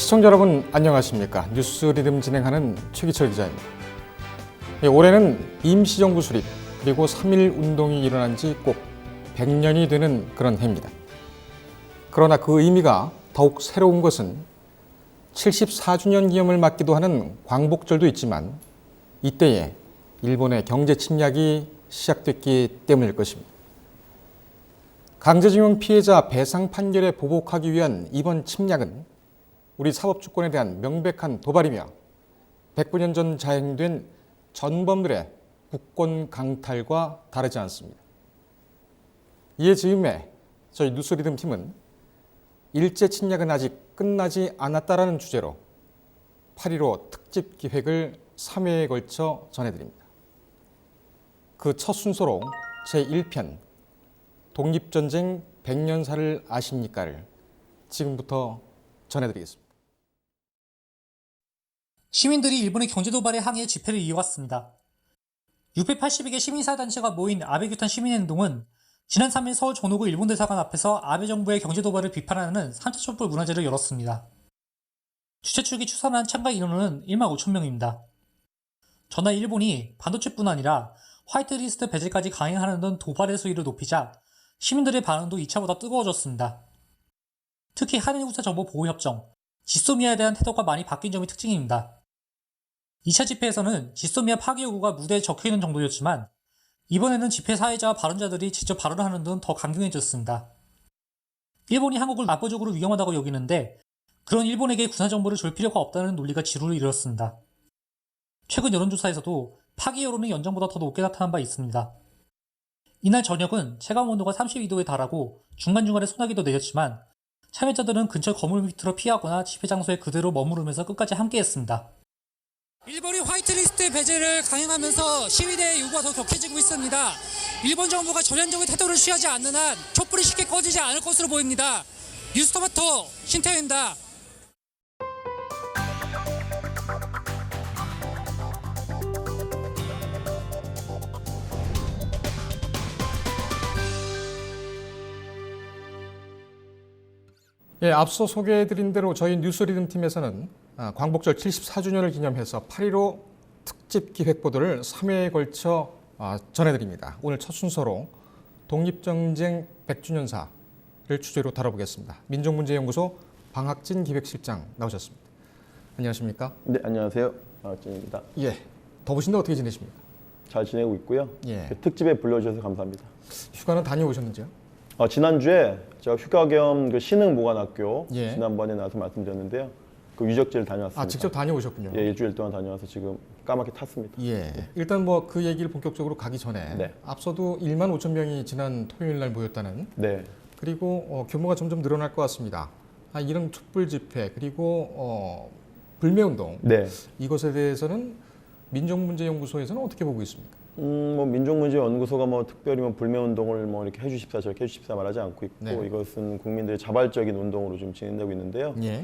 시청자 여러분 안녕하십니까? 뉴스 리듬 진행하는 최기철 기자입니다. 올해는 임시정부 수립 그리고 3.1 운동이 일어난 지 꼭 100년이 되는 그런 해입니다. 그러나 그 의미가 더욱 새로운 것은 74주년 기념을 맞기도 하는 광복절도 있지만 이때에 일본의 경제 침략이 시작됐기 때문일 것입니다. 강제징용 피해자 배상 판결에 보복하기 위한 이번 침략은 우리 사법주권에 대한 명백한 도발이며 109년 전 자행된 전범들의 국권 강탈과 다르지 않습니다. 이에 즈음에 저희 뉴스 리듬 팀은 일제 침략은 아직 끝나지 않았다라는 주제로 8.15 특집 기획을 3회에 걸쳐 전해드립니다. 그 첫 순서로 제1편 독립전쟁 100년사를 아십니까를 지금부터 전해드리겠습니다. 시민들이 일본의 경제도발에 항의 집회를 이어갔습니다. 680여 개 시민사단체가 모인 아베규탄 시민행동은 지난 3일 서울 전후구 일본대사관 앞에서 아베 정부의 경제도발을 비판하는 3차 촛불 문화제를 열었습니다. 주최 측이 추산한 참가 인원은 1만 5천 명입니다. 전날 일본이 반도체뿐 아니라 화이트리스트 배제까지 강행하는 등 도발의 수위를 높이자 시민들의 반응도 2차보다 뜨거워졌습니다. 특히 한일국사정보보호협정, 지소미아에 대한 태도가 많이 바뀐 점이 특징입니다. 2차 집회에서는 지소미아 파기 요구가 무대에 적혀있는 정도였지만 이번에는 집회 사회자와 발언자들이 직접 발언을 하는 등 더 강경해졌습니다. 일본이 한국을 압도적으로 위험하다고 여기는데 그런 일본에게 군사정보를 줄 필요가 없다는 논리가 지루를 이뤘습니다. 최근 여론조사에서도 파기 여론은 연정보다 더 높게 나타난 바 있습니다. 이날 저녁은 체감온도가 32도에 달하고 중간중간에 소나기도 내렸지만 참여자들은 근처 건물 밑으로 피하거나 집회 장소에 그대로 머무르면서 끝까지 함께했습니다. 일본이 화이트리스트 배제를 강행하면서 시위대의 요구가 더 격해지고 있습니다. 일본 정부가 전향적인 태도를 취하지 않는 한 촛불이 쉽게 꺼지지 않을 것으로 보입니다. 뉴스토마토 신태우입니다. 앞서 소개해드린 대로 저희 뉴스 리듬 팀에서는 광복절 74주년을 기념해서 8.15 특집 기획보도를 3회에 걸쳐 전해드립니다. 오늘 첫 순서로 독립전쟁 100주년사를 주제로 다뤄보겠습니다. 민족문제연구소 방학진 기획실장 나오셨습니다. 안녕하십니까? 네, 안녕하세요. 방학진입니다. 예, 더우신데 어떻게 지내십니까? 잘 지내고 있고요. 예. 특집에 불러주셔서 감사합니다. 휴가는 다녀오셨는지요? 지난주에 제가 휴가 겸 신흥보관학교 예. 지난번에 나와서 말씀드렸는데요. 그 유적지를 다녀왔습니다. 직접 다녀오셨군요. 예, 일주일 동안 다녀와서 지금 까맣게 탔습니다. 예. 일단 뭐 그 얘기를 본격적으로 가기 전에 네. 앞서도 1만 5천 명이 지난 토요일 날 모였다는 네. 그리고 규모가 점점 늘어날 것 같습니다. 이런 촛불 집회 그리고 불매운동 네. 이것에 대해서는 민족문제연구소에서는 어떻게 보고 있습니까? 민족문제연구소가 특별히 불매운동을 이렇게 해주십사 저렇게 해주십사 말하지 않고 있고 네. 이것은 국민들의 자발적인 운동으로 좀 진행되고 있는데요. 예.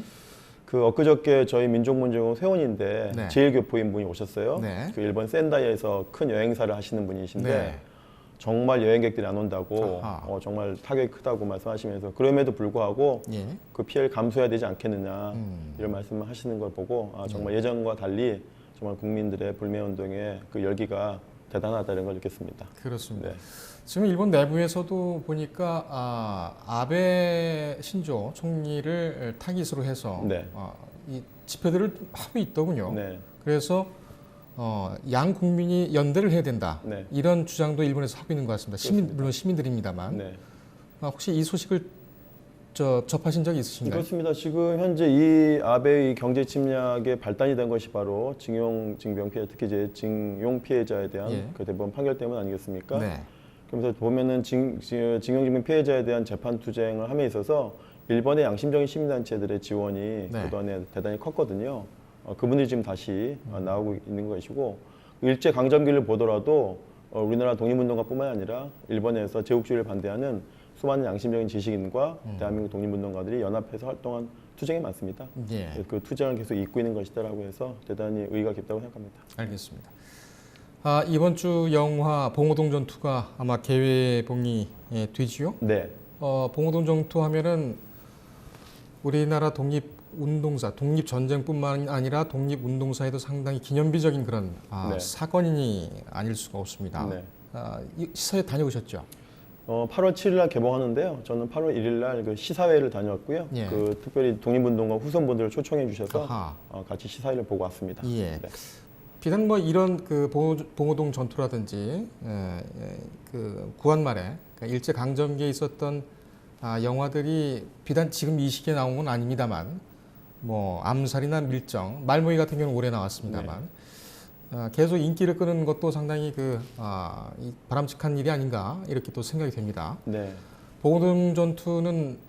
그 엊그저께 저희 민족문제연구소 회원인데 네. 제1교포인 분이 오셨어요. 네. 그 일본 센다이에서 큰 여행사를 하시는 분이신데 네. 정말 여행객들이 안 온다고 정말 타격이 크다고 말씀하시면서 그럼에도 불구하고 예. 그 피해를 감수해야 되지 않겠느냐 이런 말씀을 하시는 걸 보고 정말 예전과 달리 정말 국민들의 불매운동의 그 열기가 대단하다는 걸 느꼈습니다. 그렇습니다. 네. 지금 일본 내부에서도 보니까 아베 신조 총리를 타깃으로 해서 네. 이 집회들을 하고 있더군요. 네. 그래서 양 국민이 연대를 해야 된다. 네. 이런 주장도 일본에서 하고 있는 것 같습니다. 물론 시민들입니다만. 네. 혹시 이 소식을 접하신 적이 있으신가요? 그렇습니다. 지금 현재 이 아베의 경제 침략의 발단이 된 것이 바로 징용 피해, 특히 이제 징용 피해자에 대한 예. 그 대법원 판결 때문 아니겠습니까? 네. 그러면서 보면은 징용 피해자에 대한 재판 투쟁을 함에 있어서 일본의 양심적인 시민단체들의 지원이 네. 그동안에 대단히 컸거든요. 그분들이 지금 다시 나오고 있는 것이고 일제 강점기를 보더라도 우리나라 독립운동가뿐만 아니라 일본에서 제국주의를 반대하는 수많은 양심적인 지식인과 대한민국 독립운동가들이 연합해서 활동한 투쟁이 많습니다. 예. 그 투쟁을 계속 잇고 있는 것이다라고 해서 대단히 의의가 깊다고 생각합니다. 알겠습니다. 이번 주 영화 봉오동 전투가 아마 개회봉이 되지요? 네. 봉오동 전투 하면은 우리나라 독립 독립운동사, 독립전쟁뿐만 아니라 독립운동사에도 상당히 기념비적인 그런 네. 사건이 아닐 수가 없습니다. 네. 이 시사회 다녀오셨죠? 8월 7일 날 개봉하는데요. 저는 8월 1일 날 그 시사회를 다녀왔고요. 예. 그 특별히 독립운동가 후손분들을 초청해 주셔서 아하. 같이 시사회를 보고 왔습니다. 예. 네. 비단 뭐 이런 그 봉오동 전투라든지 그 구한말에 그러니까 일제 강점기에 있었던 영화들이 비단 지금 이 시기에 나온 건 아닙니다만 뭐 암살이나 밀정, 말모이 같은 경우는 오래 나왔습니다만 계속 인기를 끄는 것도 상당히 이 바람직한 일이 아닌가 이렇게 또 생각이 됩니다. 네. 봉오동 전투는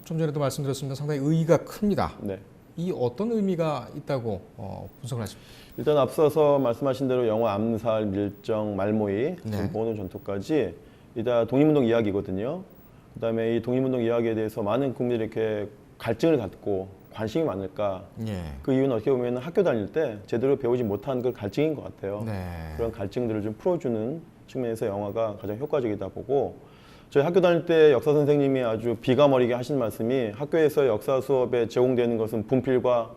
좀 전에도 말씀드렸습니다. 상당히 의의가 큽니다. 네. 이 어떤 의미가 있다고 분석을 하십니까? 일단 앞서서 말씀하신 대로 영화 암살, 밀정, 말모이, 네. 봉오동 전투까지 이다 독립운동 이야기거든요. 그다음에 이 독립운동 이야기에 대해서 많은 국민들이 이렇게 갈증을 갖고 관심이 많을까? 예. 그 이유는 어떻게 보면 학교 다닐 때 제대로 배우지 못한 그 갈증인 것 같아요. 네. 그런 갈증들을 좀 풀어주는 측면에서 영화가 가장 효과적이다 보고 저희 학교 다닐 때 역사 선생님이 아주 비가 머리게 하신 말씀이 학교에서 역사 수업에 제공되는 것은 분필과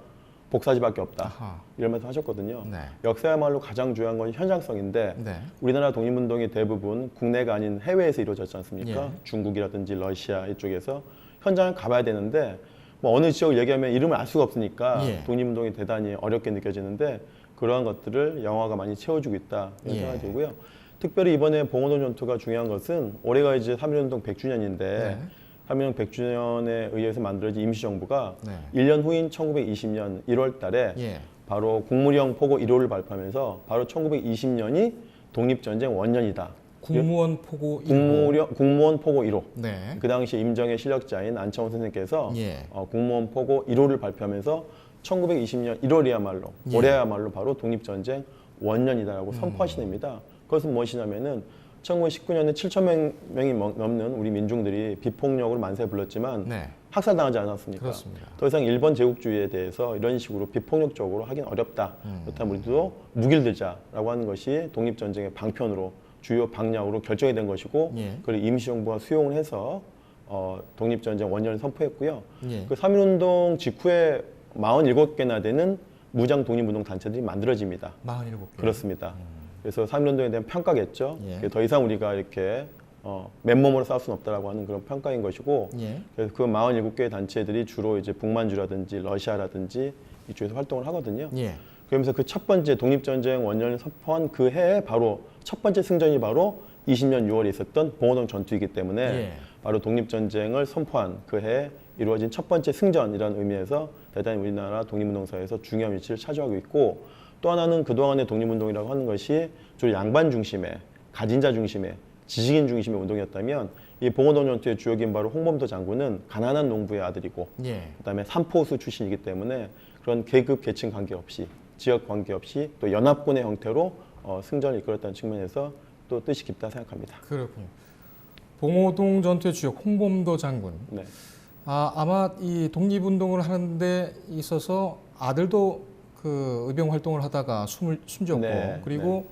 복사지밖에 없다. 아하. 이런 말씀 하셨거든요. 네. 역사야말로 가장 중요한 건 현장성인데 네. 우리나라 독립운동이 대부분 국내가 아닌 해외에서 이루어졌지 않습니까? 예. 중국이라든지 러시아 이쪽에서 현장을 가봐야 되는데 뭐 어느 지역을 얘기하면 이름을 알 수가 없으니까 예. 독립운동이 대단히 어렵게 느껴지는데 그러한 것들을 영화가 많이 채워주고 있다 이런 예. 생각이 들고요. 특별히 이번에 봉오동 전투가 중요한 것은 올해가 이제 3.1운동 100주년인데 네. 3.1운동 100주년에 의해서 만들어진 임시정부가 네. 1년 후인 1920년 1월 달에 예. 바로 국무령 포고 1호를 발표하면서 바로 1920년이 독립전쟁 원년이다. 국무원 포고 1호. 국무원 포고 1호. 네. 그 당시 임정의 실력자인 안창호 선생님께서 예. 국무원 포고 1호를 발표하면서 1920년 1월이야말로 예. 올해야말로 바로 독립전쟁 원년이다라고 선포하시냅니다. 그것은 무엇이냐면은 1919년에 7천 명이 넘는 우리 민중들이 비폭력으로 만세 불렀지만 네. 학살당하지 않았습니까? 그렇습니다. 더 이상 일본 제국주의에 대해서 이런 식으로 비폭력적으로 하긴 어렵다. 그렇다면 우리도 무기를 들자라고 하는 것이 독립전쟁의 방편으로 주요 방향으로 결정이 된 것이고 예. 그걸 임시정부가 수용을 해서 독립전쟁 원년을 선포했고요. 예. 그 3.1운동 직후에 47개나 되는 무장 독립운동 단체들이 만들어집니다. 47개. 그렇습니다. 그래서 3.1운동에 대한 평가겠죠. 예. 더 이상 우리가 이렇게 맨몸으로 싸울 수는 없다라고 하는 그런 평가인 것이고 예. 그래서 그 47개의 단체들이 주로 이제 북만주라든지 러시아라든지 이쪽에서 활동을 하거든요. 예. 그러면서 그 첫 번째 독립전쟁 원년을 선포한 그 해에 바로 첫 번째 승전이 바로 20년 6월에 있었던 봉오동 전투이기 때문에 예. 바로 독립전쟁을 선포한 그 해에 이루어진 첫 번째 승전이라는 의미에서 대단히 우리나라 독립운동사에서 중요한 위치를 차지하고 있고 또 하나는 그동안의 독립운동이라고 하는 것이 주로 양반 중심의 가진자 중심의 지식인 중심의 운동이었다면 이 봉오동 전투의 주역인 바로 홍범도 장군은 가난한 농부의 아들이고 예. 그다음에 삼포수 출신이기 때문에 그런 계급 계층 관계없이 지역 관계없이 또 연합군의 형태로 승전을 이끌었다는 측면에서 또 뜻이 깊다 생각합니다. 그렇군요. 봉오동 전투의 주역 홍범도 장군. 네. 아마 이 독립운동을 하는데 있어서 아들도 그 의병 활동을 하다가 숨졌고 네, 그리고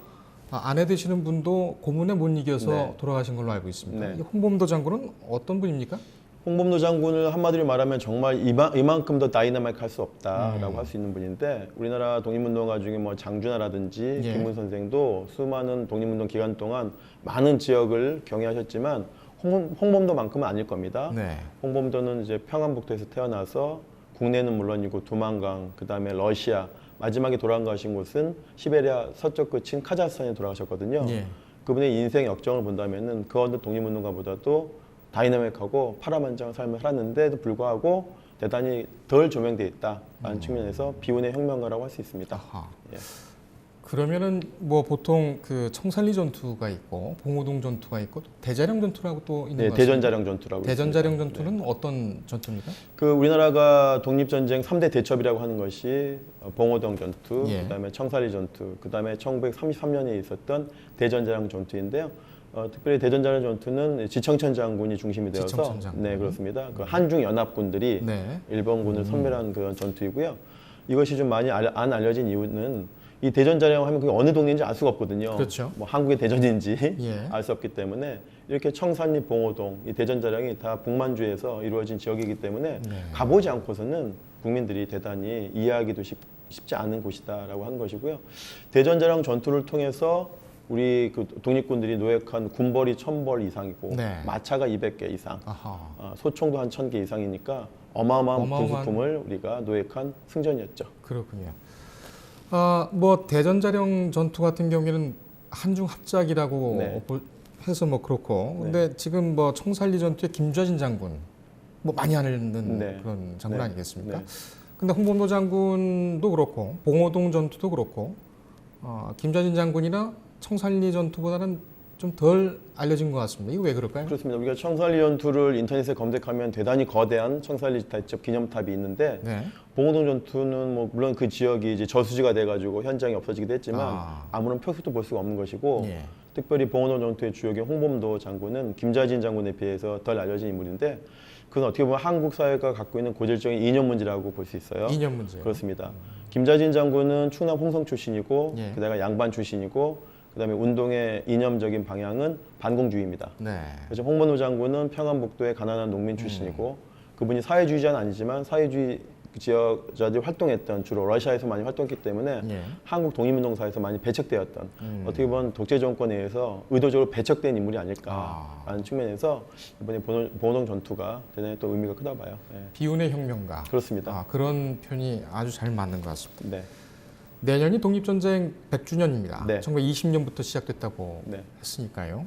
아내 되시는 분도 고문에 못 이겨서 네. 돌아가신 걸로 알고 있습니다. 네. 이 홍범도 장군은 어떤 분입니까? 홍범도 장군을 한마디로 말하면 정말 이만큼 더 다이나믹 할 수 없다라고 할 수 있는 분인데 우리나라 독립운동가 중에 뭐 장준하라든지 예. 김문 선생도 수많은 독립운동 기간 동안 많은 지역을 경유하셨지만 홍범도만큼은 아닐 겁니다. 네. 홍범도는 이제 평안북도에서 태어나서 국내는 물론이고 두만강, 그다음에 러시아, 마지막에 돌아가신 곳은 시베리아 서쪽 끝인 카자흐스탄에 돌아가셨거든요. 예. 그분의 인생 역정을 본다면은 그 어느 독립운동가보다도 다이나믹하고 파란만장한 삶을 살았는데도 불구하고 대단히 덜 조명돼 있다라는 측면에서 비운의 혁명가라고 할 수 있습니다. 아하. 예. 그러면은 뭐 보통 그 청산리 전투가 있고 봉오동 전투가 있고 대자령 전투라고 또 있는 네, 것 같습니다. 대전자령 전투라고 대전자령 있습니다. 전투는 어떤 전투입니까? 그 우리나라가 독립전쟁 3대 대첩이라고 하는 것이 봉오동 전투, 예. 그다음에 청산리 전투, 그다음에 1933년에 있었던 대전자령 전투인데요. 특별히 대전자령 전투는 지청천 장군이 중심이 되어서 지청천 장군. 네 그렇습니다. 그 한중 연합군들이 네. 일본군을 섬멸한 그런 전투이고요. 이것이 좀 많이 안 알려진 이유는 이 대전자령 하면 그게 어느 동네인지 알 수가 없거든요. 그렇죠. 뭐 한국의 대전인지 예. 알 수 없기 때문에 이렇게 청산리, 봉오동, 이 대전자령이 다 북만주에서 이루어진 지역이기 때문에 네. 가보지 않고서는 국민들이 대단히 이해하기도 쉽지 않은 곳이다라고 하는 것이고요. 대전자령 전투를 통해서 우리 그 독립군들이 노획한 군벌이 1000벌 이상이고 네. 마차가 200개 이상, 아하. 소총도 한 1000개 이상이니까 어마어마한 어마어마한- 군수품을 우리가 노획한 승전이었죠. 그렇군요. 뭐 대전자령 전투 같은 경우에는 한중 합작이라고 네. 해서 뭐 그렇고, 네. 근데 지금 뭐 청산리 전투에 김좌진 장군 뭐 많이 하는 네. 그런 장군 네. 아니겠습니까? 네. 근데 홍범도 장군도 그렇고 봉오동 전투도 그렇고 김좌진 장군이나 청산리 전투보다는 좀 덜 알려진 것 같습니다. 이거 왜 그럴까요? 그렇습니다. 우리가 청산리 전투를 인터넷에 검색하면 대단히 거대한 청산리 대첩 기념탑이 있는데 네. 봉오동 전투는 뭐 물론 그 지역이 이제 저수지가 돼가지고 현장이 없어지기도 했지만 아. 아무런 표수도 볼 수가 없는 것이고 예. 특별히 봉오동 전투의 주역인 홍범도 장군은 김좌진 장군에 비해서 덜 알려진 인물인데 그건 어떻게 보면 한국 사회가 갖고 있는 고질적인 이념 문제라고 볼 수 있어요. 이념 문제. 그렇습니다. 김좌진 장군은 충남 홍성 출신이고 예. 그다가 양반 출신이고 그다음에 운동의 이념적인 방향은 반공주의입니다. 네. 그래서 홍범도 장군은 평안북도의 가난한 농민 출신이고 그분이 사회주의자는 아니지만 사회주의 지역자들이 활동했던 주로 러시아에서 많이 활동했기 때문에 예. 한국 독립운동사에서 많이 배척되었던 어떻게 보면 독재 정권에 의해서 의도적으로 배척된 인물이 아닐까라는 측면에서 이번에 봉오동 전투가 대단히 또 의미가 크다 봐요. 예. 비운의 혁명가. 그렇습니다. 그런 표현이 아주 잘 맞는 것 같습니다. 네. 내년이 독립전쟁 100주년입니다. 네. 1920년부터 시작됐다고 네. 했으니까요.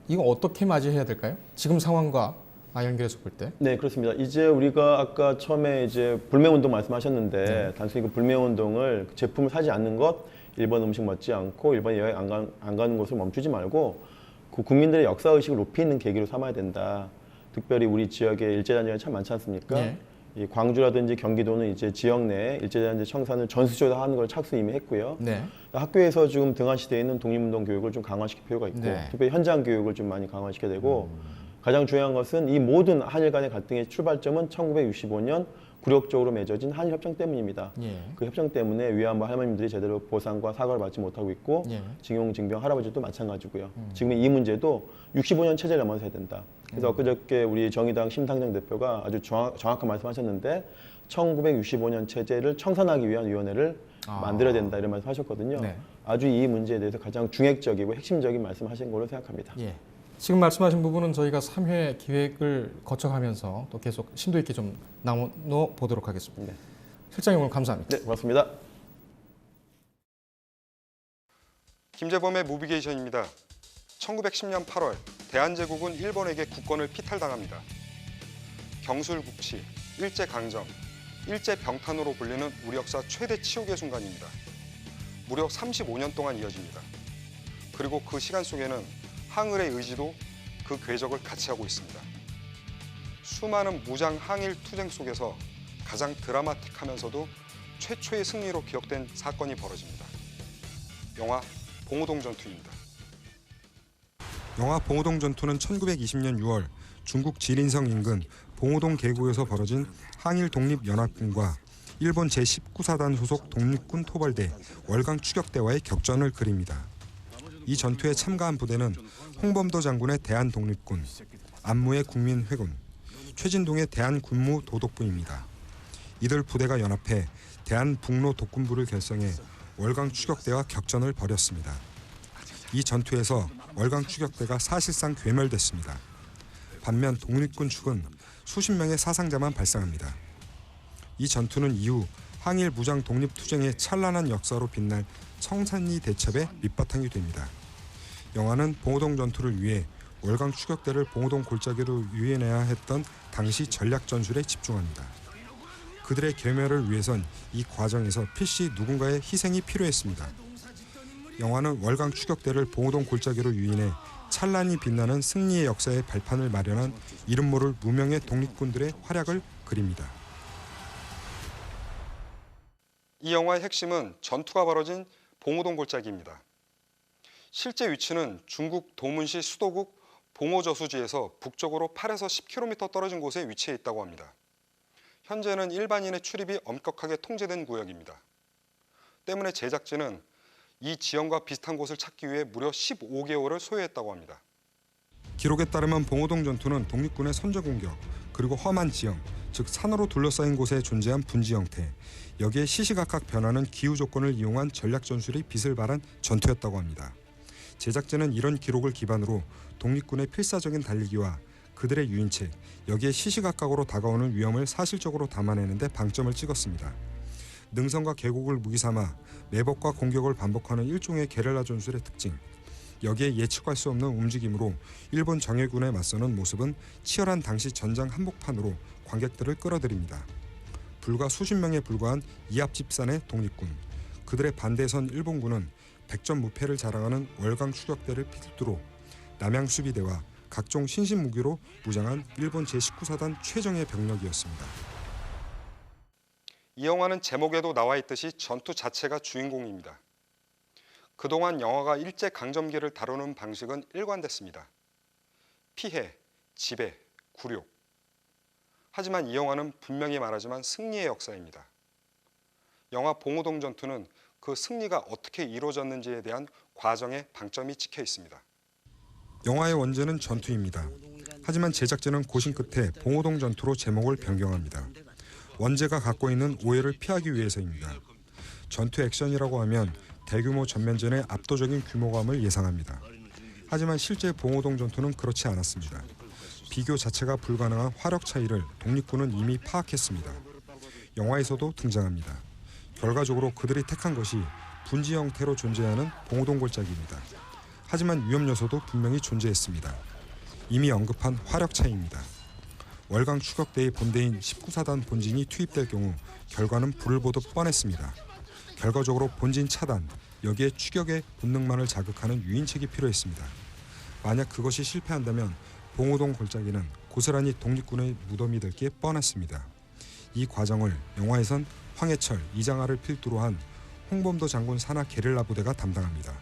이거 어떻게 맞이해야 될까요? 지금 상황과 연결해서 볼 때. 네, 그렇습니다. 이제 우리가 아까 처음에 이제 불매운동 말씀하셨는데 네. 단순히 그 불매운동을 제품을 사지 않는 것, 일본 음식 먹지 않고 일본에 여행 안 가는 곳을 멈추지 말고 그 국민들의 역사의식을 높이는 계기로 삼아야 된다. 특별히 우리 지역에 일제단쟁이 참 많지 않습니까? 네. 이 광주라든지 경기도는 이제 지역 내에 일제단쟁 청산을 전수조사 하는 걸 착수 이미 했고요. 네. 학교에서 지금 등한시대에 있는 독립운동 교육을 좀 강화시킬 필요가 있고 네. 특별히 현장 교육을 좀 많이 강화시켜야 되고 가장 중요한 것은 이 모든 한일 간의 갈등의 출발점은 1965년 굴욕적으로 맺어진 한일 협정 때문입니다. 예. 그 협정 때문에 위안부 할머님들이 제대로 보상과 사과를 받지 못하고 있고 예. 징용 징병 할아버지도 마찬가지고요. 지금 이 문제도 65년 체제를 넘어서야 된다. 그래서 엊그저께 우리 정의당 심상정 대표가 아주 정확한 말씀하셨는데 1965년 체제를 청산하기 위한 위원회를 만들어야 된다 이런 말씀하셨거든요. 네. 아주 이 문제에 대해서 가장 중핵적이고 핵심적인 말씀하신 걸로 생각합니다. 예. 지금 말씀하신 부분은 저희가 3회 기획을 거쳐가면서 또 계속 심도 있게 좀 나눠 보도록 하겠습니다. 네. 실장님 오늘 감사합니다. 네, 고맙습니다. 김재범의 무비게이션입니다. 1910년 8월 대한제국은 일본에게 국권을 피탈당합니다. 경술국치, 일제강점, 일제병탄으로 불리는 우리 역사 최대 치욕의 순간입니다. 무려 35년 동안 이어집니다. 그리고 그 시간 속에는 항일의 의지도 그 궤적을 같이 하고 있습니다. 수많은 무장 항일 투쟁 속에서 가장 드라마틱하면서도 최초의 승리로 기억된 사건이 벌어집니다. 영화 봉오동 전투입니다. 영화 봉오동 전투는 1920년 6월 중국 지린성 인근 봉오동 계구에서 벌어진 항일 독립연합군과 일본 제19사단 소속 독립군 토벌대 월강 추격대와의 격전을 그립니다. 이 전투에 참가한 부대는 홍범도 장군의 대한독립군, 안무의 국민회군, 최진동의 대한군무도독부입니다. 이들 부대가 연합해 대한북로독군부를 결성해 월강 추격대와 격전을 벌였습니다. 이 전투에서 월강 추격대가 사실상 괴멸됐습니다. 반면 독립군 측은 수십 명의 사상자만 발생합니다. 이 전투는 이후 항일 무장 독립투쟁의 찬란한 역사로 빛날 청산리 대첩의 밑바탕이 됩니다. 영화는 봉오동 전투를 위해 월강 추격대를 봉오동 골짜기로 유인해야 했던 당시 전략 전술에 집중합니다. 그들의 괴멸을 위해선 이 과정에서 필시 누군가의 희생이 필요했습니다. 영화는 월강 추격대를 봉오동 골짜기로 유인해 찬란히 빛나는 승리의 역사의 발판을 마련한 이름 모를 무명의 독립군들의 활약을 그립니다. 이 영화의 핵심은 전투가 벌어진 봉오동 골짜기입니다. 실제 위치는 중국 도문시 수도국 봉오저수지에서 북쪽으로 8에서 10km 떨어진 곳에 위치해 있다고 합니다. 현재는 일반인의 출입이 엄격하게 통제된 구역입니다. 때문에 제작진은 이 지형과 비슷한 곳을 찾기 위해 무려 15개월을 소요했다고 합니다. 기록에 따르면 봉오동 전투는 독립군의 선제 공격, 그리고 험한 지형, 즉 산으로 둘러싸인 곳에 존재한 분지 형태, 여기에 시시각각 변하는 기후 조건을 이용한 전략 전술이 빛을 발한 전투였다고 합니다. 제작진은 이런 기록을 기반으로 독립군의 필사적인 달리기와 그들의 유인책, 여기에 시시각각으로 다가오는 위험을 사실적으로 담아내는 데 방점을 찍었습니다. 능선과 계곡을 무기 삼아 매복과 공격을 반복하는 일종의 게릴라 전술의 특징, 여기에 예측할 수 없는 움직임으로 일본 정예군에 맞서는 모습은 치열한 당시 전장 한복판으로 관객들을 끌어들입니다. 불과 수십 명에 불과한 이합집산의 독립군, 그들의 반대에 선 일본군은 백전 무패를 자랑하는 월강 추격대를 필두로 남양 수비대와 각종 신신 무기로 무장한 일본 제19사단 최정예 병력이었습니다. 이 영화는 제목에도 나와 있듯이 전투 자체가 주인공입니다. 그동안 영화가 일제강점기를 다루는 방식은 일관됐습니다. 피해, 지배, 굴욕. 하지만 이 영화는 분명히 말하지만 승리의 역사입니다. 영화 봉오동 전투는 그 승리가 어떻게 이루어졌는지에 대한 과정에 방점이 찍혀 있습니다. 영화의 원제는 전투입니다. 하지만 제작진은 고심 끝에 봉오동 전투로 제목을 변경합니다. 원제가 갖고 있는 오해를 피하기 위해서입니다. 전투 액션이라고 하면 대규모 전면전의 압도적인 규모감을 예상합니다. 하지만 실제 봉오동 전투는 그렇지 않았습니다. 비교 자체가 불가능한 화력 차이를 독립군은 이미 파악했습니다. 영화에서도 등장합니다. 결과적으로 그들이 택한 것이 분지 형태로 존재하는 봉오동 골짜기입니다. 하지만 위험 요소도 분명히 존재했습니다. 이미 언급한 화력 차이입니다. 월강 추격대의 본대인 19사단 본진이 투입될 경우 결과는 불을 보듯 뻔했습니다. 결과적으로 본진 차단, 여기에 추격의 본능만을 자극하는 유인책이 필요했습니다. 만약 그것이 실패한다면 봉오동 골짜기는 고스란히 독립군의 무덤이 될 게 뻔했습니다. 이 과정을 영화에선 황해철, 이장하를 필두로 한 홍범도 장군 산하 게릴라 부대가 담당합니다.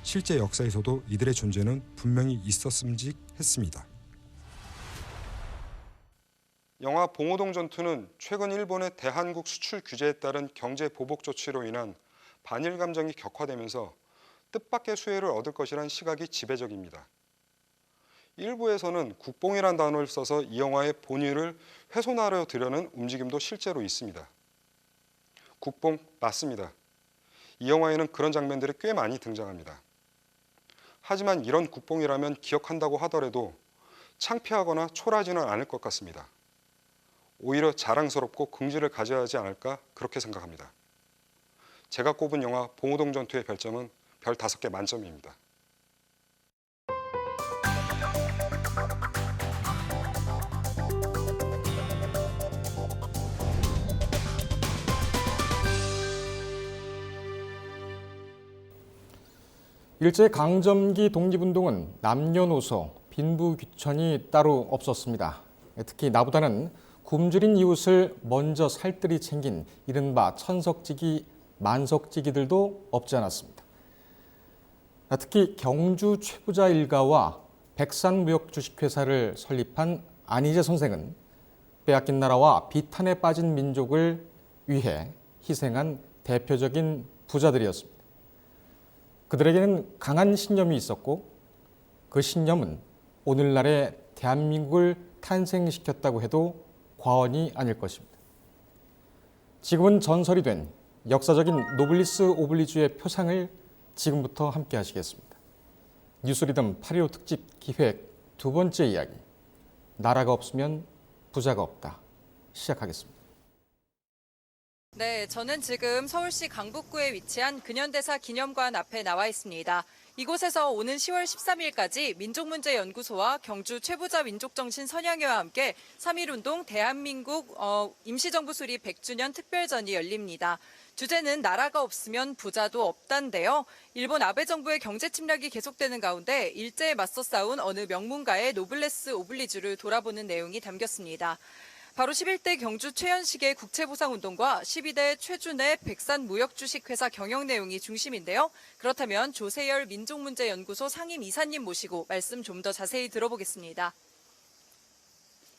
실제 역사에서도 이들의 존재는 분명히 있었음직했습니다. 영화 봉오동 전투는 최근 일본의 대한국 수출 규제에 따른 경제 보복 조치로 인한 반일 감정이 격화되면서 뜻밖의 수혜를 얻을 것이란 시각이 지배적입니다. 일부에서는 국뽕이란 단어를 써서 이 영화의 본의를 훼손하려 드려는 움직임도 실제로 있습니다. 국뽕 맞습니다. 이 영화에는 그런 장면들이 꽤 많이 등장합니다. 하지만 이런 국뽕이라면 기억한다고 하더라도 창피하거나 초라하지는 않을 것 같습니다. 오히려 자랑스럽고 긍지를 가져야 하지 않을까 그렇게 생각합니다. 제가 꼽은 영화 봉오동 전투의 별점은 별 5개 만점입니다. 일제강점기 독립운동은 남녀노소, 빈부귀천이 따로 없었습니다. 특히 나보다는 굶주린 이웃을 먼저 살뜰히 챙긴 이른바 천석지기, 만석지기들도 없지 않았습니다. 특히 경주 최부자 일가와 백산무역 주식회사를 설립한 안희재 선생은 빼앗긴 나라와 비탄에 빠진 민족을 위해 희생한 대표적인 부자들이었습니다. 그들에게는 강한 신념이 있었고 그 신념은 오늘날의 대한민국을 탄생시켰다고 해도 과언이 아닐 것입니다. 지금은 전설이 된 역사적인 노블리스 오블리주의 표상을 지금부터 함께 하시겠습니다. 뉴스리듬 8.15 특집 기획 두 번째 이야기, 나라가 없으면 부자가 없다. 시작하겠습니다. 네, 저는 지금 서울시 강북구에 위치한 근현대사 기념관 앞에 나와 있습니다. 이곳에서 오는 10월 13일까지 민족문제연구소와 경주 최부자 민족정신 선양회와 함께 3.1운동 대한민국 임시정부 수립 100주년 특별전이 열립니다. 주제는 나라가 없으면 부자도 없단데요. 일본 아베 정부의 경제 침략이 계속되는 가운데 일제에 맞서 싸운 어느 명문가의 노블레스 오블리주를 돌아보는 내용이 담겼습니다. 바로 11대 경주 최연식의 국채보상운동과 12대 최준의 백산무역주식회사 경영 내용이 중심인데요. 그렇다면 조세열 민족문제연구소 상임 이사님 모시고 말씀 좀 더 자세히 들어보겠습니다.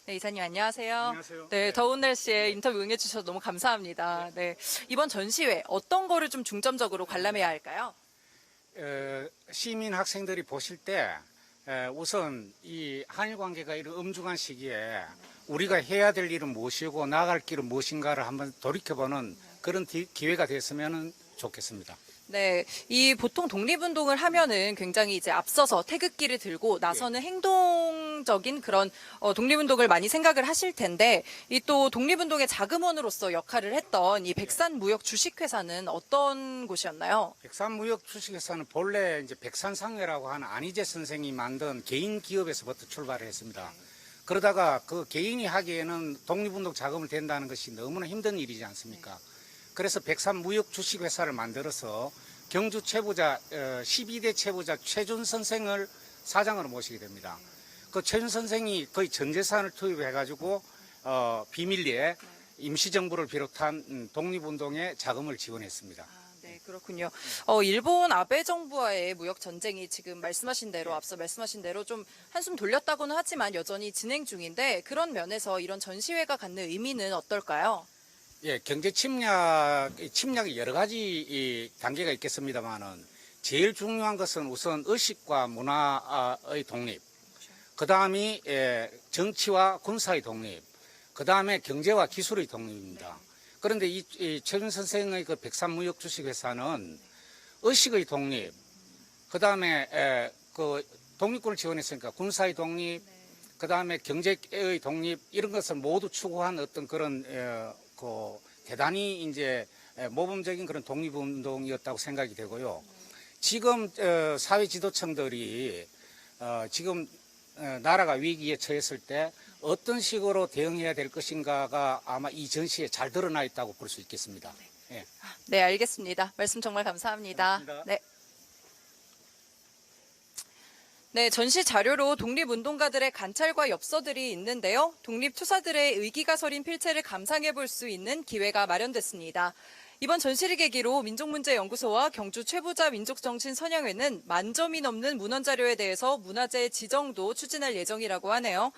네, 이사님 안녕하세요. 안녕하세요. 네, 더운 날씨에 인터뷰 응해주셔서 너무 감사합니다. 네, 이번 전시회 어떤 거를 좀 중점적으로 관람해야 할까요? 시민 학생들이 보실 때 우선 이 한일 관계가 이런 엄중한 시기에 우리가 해야 될 일은 무엇이고 나아갈 길은 무엇인가를 한번 돌이켜보는 그런 기회가 됐으면 좋겠습니다. 네, 이 보통 독립운동을 하면은 굉장히 이제 앞서서 태극기를 들고 나서는 행동적인 그런 독립운동을 많이 생각을 하실 텐데, 이 또 독립운동의 자금원으로서 역할을 했던 이 백산무역 주식회사는 어떤 곳이었나요? 백산무역 주식회사는 본래 이제 백산상회라고 하는 안희재 선생이 만든 개인 기업에서부터 출발을 했습니다. 그러다가 그 개인이 하기에는 독립운동 자금을 댄다는 것이 너무나 힘든 일이지 않습니까? 그래서 백산무역 주식회사를 만들어서 경주 최부자 12대 최부자 최준 선생을 사장으로 모시게 됩니다. 그 최준 선생이 거의 전 재산을 투입해가지고 비밀리에 임시정부를 비롯한 독립운동에 자금을 지원했습니다. 네, 그렇군요. 일본 아베 정부와의 무역 전쟁이 지금 말씀하신 대로 앞서 말씀하신 대로 좀 한숨 돌렸다고는 하지만 여전히 진행 중인데, 그런 면에서 이런 전시회가 갖는 의미는 어떨까요? 예, 경제 침략이 여러 가지 이 단계가 있겠습니다만은 제일 중요한 것은 우선 의식과 문화의 독립, 그 다음이 정치와 군사의 독립, 그 다음에 경제와 기술의 독립입니다. 그런데 이 최준 선생의 그 백산무역 주식회사는 의식의 독립, 그 다음에 그 독립군을 지원했으니까 군사의 독립, 그 다음에 경제의 독립, 이런 것을 모두 추구한 어떤 그런 그 대단히 이제 모범적인 그런 독립운동이었다고 생각이 되고요. 지금 사회 지도층들이 지금 나라가 위기에 처했을 때 어떤 식으로 대응해야 될 것인가가 아마 이 전시에 잘 드러나 있다고 볼 수 있겠습니다. 예. 네, 알겠습니다. 말씀 정말 감사합니다. 고맙습니다. 네. 네, 전시 자료로 독립운동가들의 관찰과 엽서들이 있는데요. 독립투사들의 의기가 서린 필체를 감상해 볼 수 있는 기회가 마련됐습니다. 이번 전시를 계기로 민족문제연구소와 경주 최부자 민족정신선양회는 10,000점이 넘는 문헌자료에 대해서 문화재 지정도 추진할 예정이라고 하네요.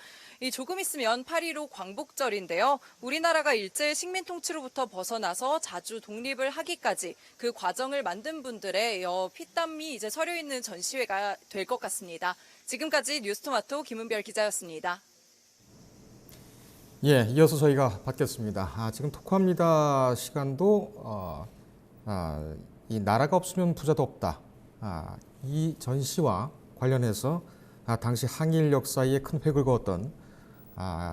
조금 있으면 8.15 광복절인데요. 우리나라가 일제 식민 통치로부터 벗어나서 자주 독립을 하기까지 그 과정을 만든 분들의 피땀이 이제 서려 있는 전시회가 될 것 같습니다. 지금까지 뉴스토마토 김은별 기자였습니다. 예, 이어서 저희가 받겠습니다. 지금 토크합니다 시간도 이 나라가 없으면 부자도 없다. 이 전시와 관련해서 당시 항일 역사에 큰 획을 그었던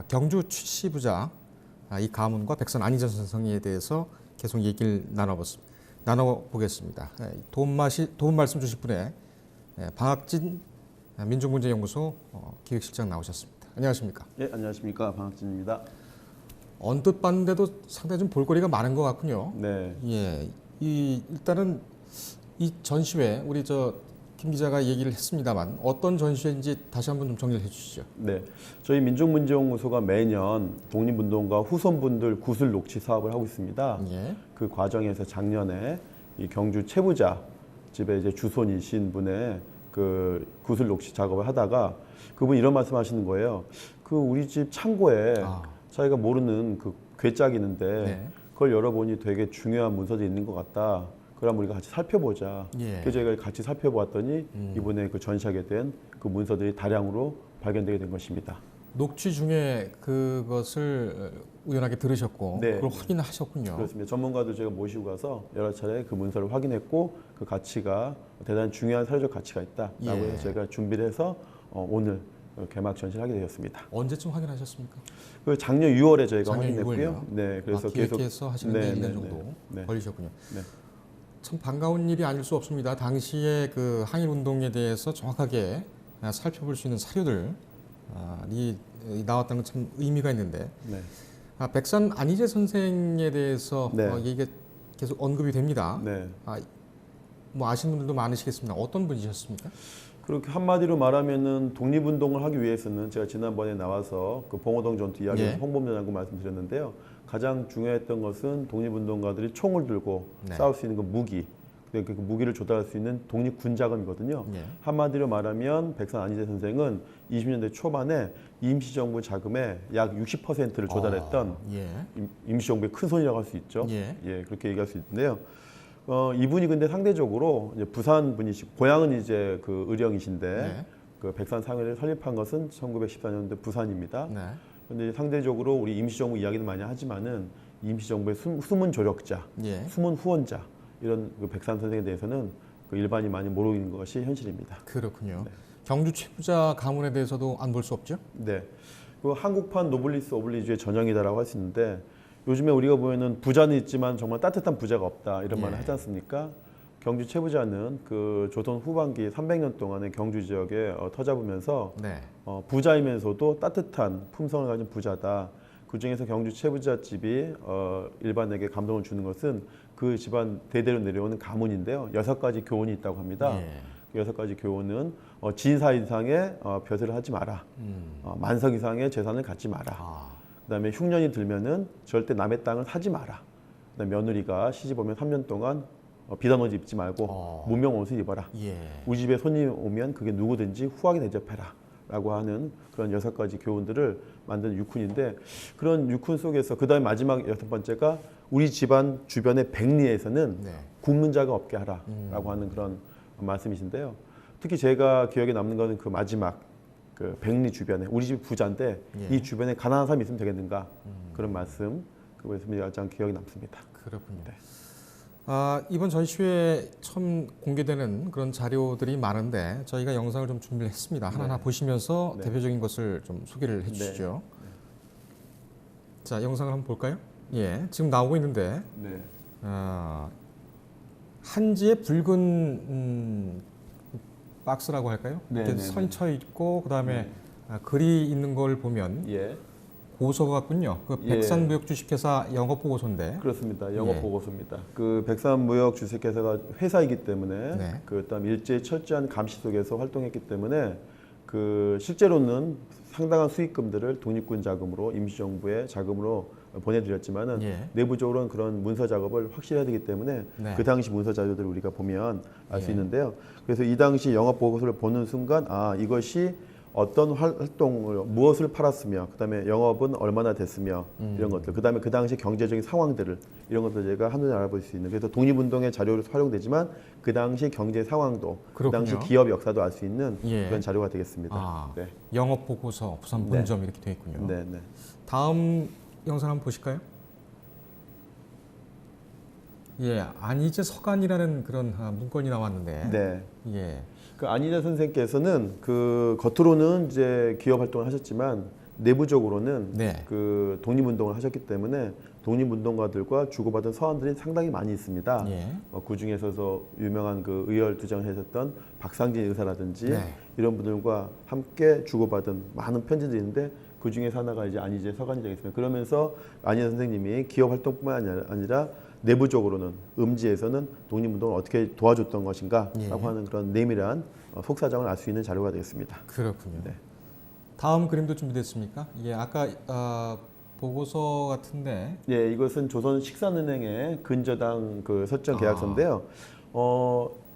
경주 최씨부자 이 가문과 백선 안희재 선생에 대해서 계속 얘기를 나눠보겠습니다. 도움 말씀 주실 분의 방학진 민족문제연구소 기획실장 나오셨습니다. 안녕하십니까? 네, 안녕하십니까. 방학진입니다. 언뜻 봤는데도 상당히 좀 볼거리가 많은 것 같군요. 네. 예, 일단은 이 전시회 우리 김 기자가 얘기를 했습니다만 어떤 전시회인지 다시 한번 좀 정리를 해주시죠. 네, 저희 민족문제연구소가 매년 독립운동가 후손분들 구슬 녹취 사업을 하고 있습니다. 예. 그 과정에서 작년에 이 경주 최부자 집에 이제 주손이신 분의 그 구슬 녹취 작업을 하다가 그분이 이런 말씀하시는 거예요. 그 우리 집 창고에 자기가 모르는 그 괴짝이 있는데 네. 그걸 열어보니 되게 중요한 문서들이 있는 것 같다. 그럼 우리가 같이 살펴보자. 예. 그래서 저희가 같이 살펴보았더니 이번에 그 전시하게 된 그 문서들이 다량으로 발견되게 된 것입니다. 녹취 중에 그것을 우연하게 들으셨고 네. 그걸 확인하셨군요. 그렇습니다. 전문가들 제가 모시고 가서 여러 차례 그 문서를 확인했고 그 가치가 대단히 중요한 사회적 가치가 있다라고 예. 해서 제가 준비를 해서 오늘 개막 전시를 하게 되었습니다. 언제쯤 확인하셨습니까? 그 작년 6월에 저희가 작년 확인했고요. 6월요? 네, 그래서 기획해서 하시는데 1년 정도 네. 걸리셨군요. 네. 참 반가운 일이 아닐 수 없습니다. 당시에 그 항일 운동에 대해서 정확하게 살펴볼 수 있는 사료들이 나왔다는 건 참 의미가 있는데 네. 백산 안희재 선생에 대해서 네. 얘기가 계속 언급이 됩니다. 네. 뭐 아시는 분들도 많으시겠습니다. 어떤 분이셨습니까? 그렇게 한마디로 말하면은 독립운동을 하기 위해서는 제가 지난번에 나와서 그 봉오동 전투 이야기에서 예. 홍범대 장군 말씀드렸는데요. 가장 중요했던 것은 독립운동가들이 총을 들고 네. 싸울 수 있는 그 무기, 그 무기를 조달할 수 있는 독립군 자금이거든요. 예. 한마디로 말하면 백산 안희재 선생은 20년대 초반에 임시정부 자금의 약 60%를 조달했던 예. 임시정부의 큰 손이라고 할 수 있죠. 예. 그렇게 얘기할 수 있는데요. 이분이 근데 상대적으로 이제 부산 분이시고 고향은 이제 그 의령이신데 네. 그 백산상회를 설립한 것은 1914년도 부산입니다. 네. 근데 상대적으로 우리 임시정부 이야기는 많이 하지만은 임시정부의 숨은 조력자, 예. 숨은 후원자 이런 그 백산 선생에 대해서는 그 일반이 많이 모르는 것이 현실입니다. 그렇군요. 네. 경주 최부자 가문에 대해서도 안 볼 수 없죠? 네, 그 한국판 노블리스 오블리주의 전형이다라고 할 수 있는데 요즘에 우리가 보면은 부자는 있지만 정말 따뜻한 부자가 없다 이런 말을 예. 하지 않습니까? 경주 최부자는 그 조선 후반기 300년 동안의 경주 지역에 터잡으면서 네. 부자이면서도 따뜻한 품성을 가진 부자다. 그 중에서 경주 최부자 집이 일반에게 감동을 주는 것은 그 집안 대대로 내려오는 가문인데요. 6가지 교훈이 있다고 합니다. 예. 6가지 교훈은 진사 이상의 벼슬을 하지 마라. 만석 이상의 재산을 갖지 마라. 아. 그다음에 흉년이 들면은 절대 남의 땅을 사지 마라. 그다음에 며느리가 시집 오면 3년 동안 비단 옷 입지 말고 문명 옷을 입어라. 예. 우리 집에 손님 오면 그게 누구든지 후하게 대접해라. 라고 하는 그런 6가지 교훈들을 만든 유쿤인데 그런 유쿤 속에서 그 다음에 마지막 6번째가 우리 집안 주변의 백리에서는 네. 굶는 자가 없게 하라 라고 하는 그런 말씀이신데요. 특히 제가 기억에 남는 거는 그 마지막 그 백리 주변에 우리 집이 부자인데 예. 이 주변에 가난한 사람이 있으면 되겠는가 그런 말씀 그 말씀이 가장 기억에 남습니다. 그렇군요. 네. 이번 전시회에 처음 공개되는 그런 자료들이 많은데 저희가 영상을 좀 준비를 했습니다. 하나하나 보시면서 네. 대표적인 것을 좀 소개를 해주시죠. 자, 영상을 한번 볼까요? 예, 지금 나오고 있는데 네. 한지에 붉은 박스라고 할까요? 네, 이렇게 네, 선쳐 있고 그다음에 글이 있는 걸 보면 예. 고서 같군요. 그 예. 백산무역 주식회사 영업 보고서인데. 그렇습니다. 영업 예. 보고서입니다. 그 백산무역 주식회사가 회사이기 때문에 네. 그다음 일제의 철저한 감시 속에서 활동했기 때문에 그 실제로는 상당한 수익금들을 독립군 자금으로 임시정부의 자금으로 보내드렸지만은 예. 내부적으로는 그런 문서 작업을 확실히 해야 되기 때문에 네. 그 당시 문서 자료들을 우리가 보면 알 수 예. 있는데요. 그래서 이 당시 영업 보고서를 보는 순간 이것이 어떤 활동을 무엇을 팔았으며 그다음에 영업은 얼마나 됐으며 이런 것들 그다음에 그 당시 경제적인 상황들을 이런 것들 제가 한눈에 알아볼 수 있는 그래서 독립운동의 자료로 활용되지만 그 당시 경제 상황도 그 당시 그렇군요. 기업 역사도 알 수 있는 예. 그런 자료가 되겠습니다. 네. 영업 보고서 부산 본점 이렇게 되어 있군요. 네, 네. 다음 영상 한번 보실까요? 예, 안희재 서간이라는 그런 문건이 나왔는데. 네. 예. 그 안희재 선생께서는 그 겉으로는 이제 기업 활동을 하셨지만 내부적으로는 네. 그 독립운동을 하셨기 때문에 독립운동가들과 주고받은 서한들이 상당히 많이 있습니다. 예. 그 중에서도 유명한 그 의열 투쟁을 하셨던 박상진 의사라든지 네. 이런 분들과 함께 주고받은 많은 편지들이 있는데 그 중에 하나가 이제 안희재 서간이 되겠습니다. 그러면서 안희재 선생님이 기업 활동뿐만 아니라 내부적으로는 음지에서는 독립운동을 어떻게 도와줬던 것인가라고 예. 하는 그런 내밀한 속사정을 알 수 있는 자료가 되겠습니다. 그렇군요. 네. 다음 그림도 준비됐습니까? 예, 아까 보고서 같은데. 예, 이것은 조선 식산은행의 근저당 그 설정 계약서인데요.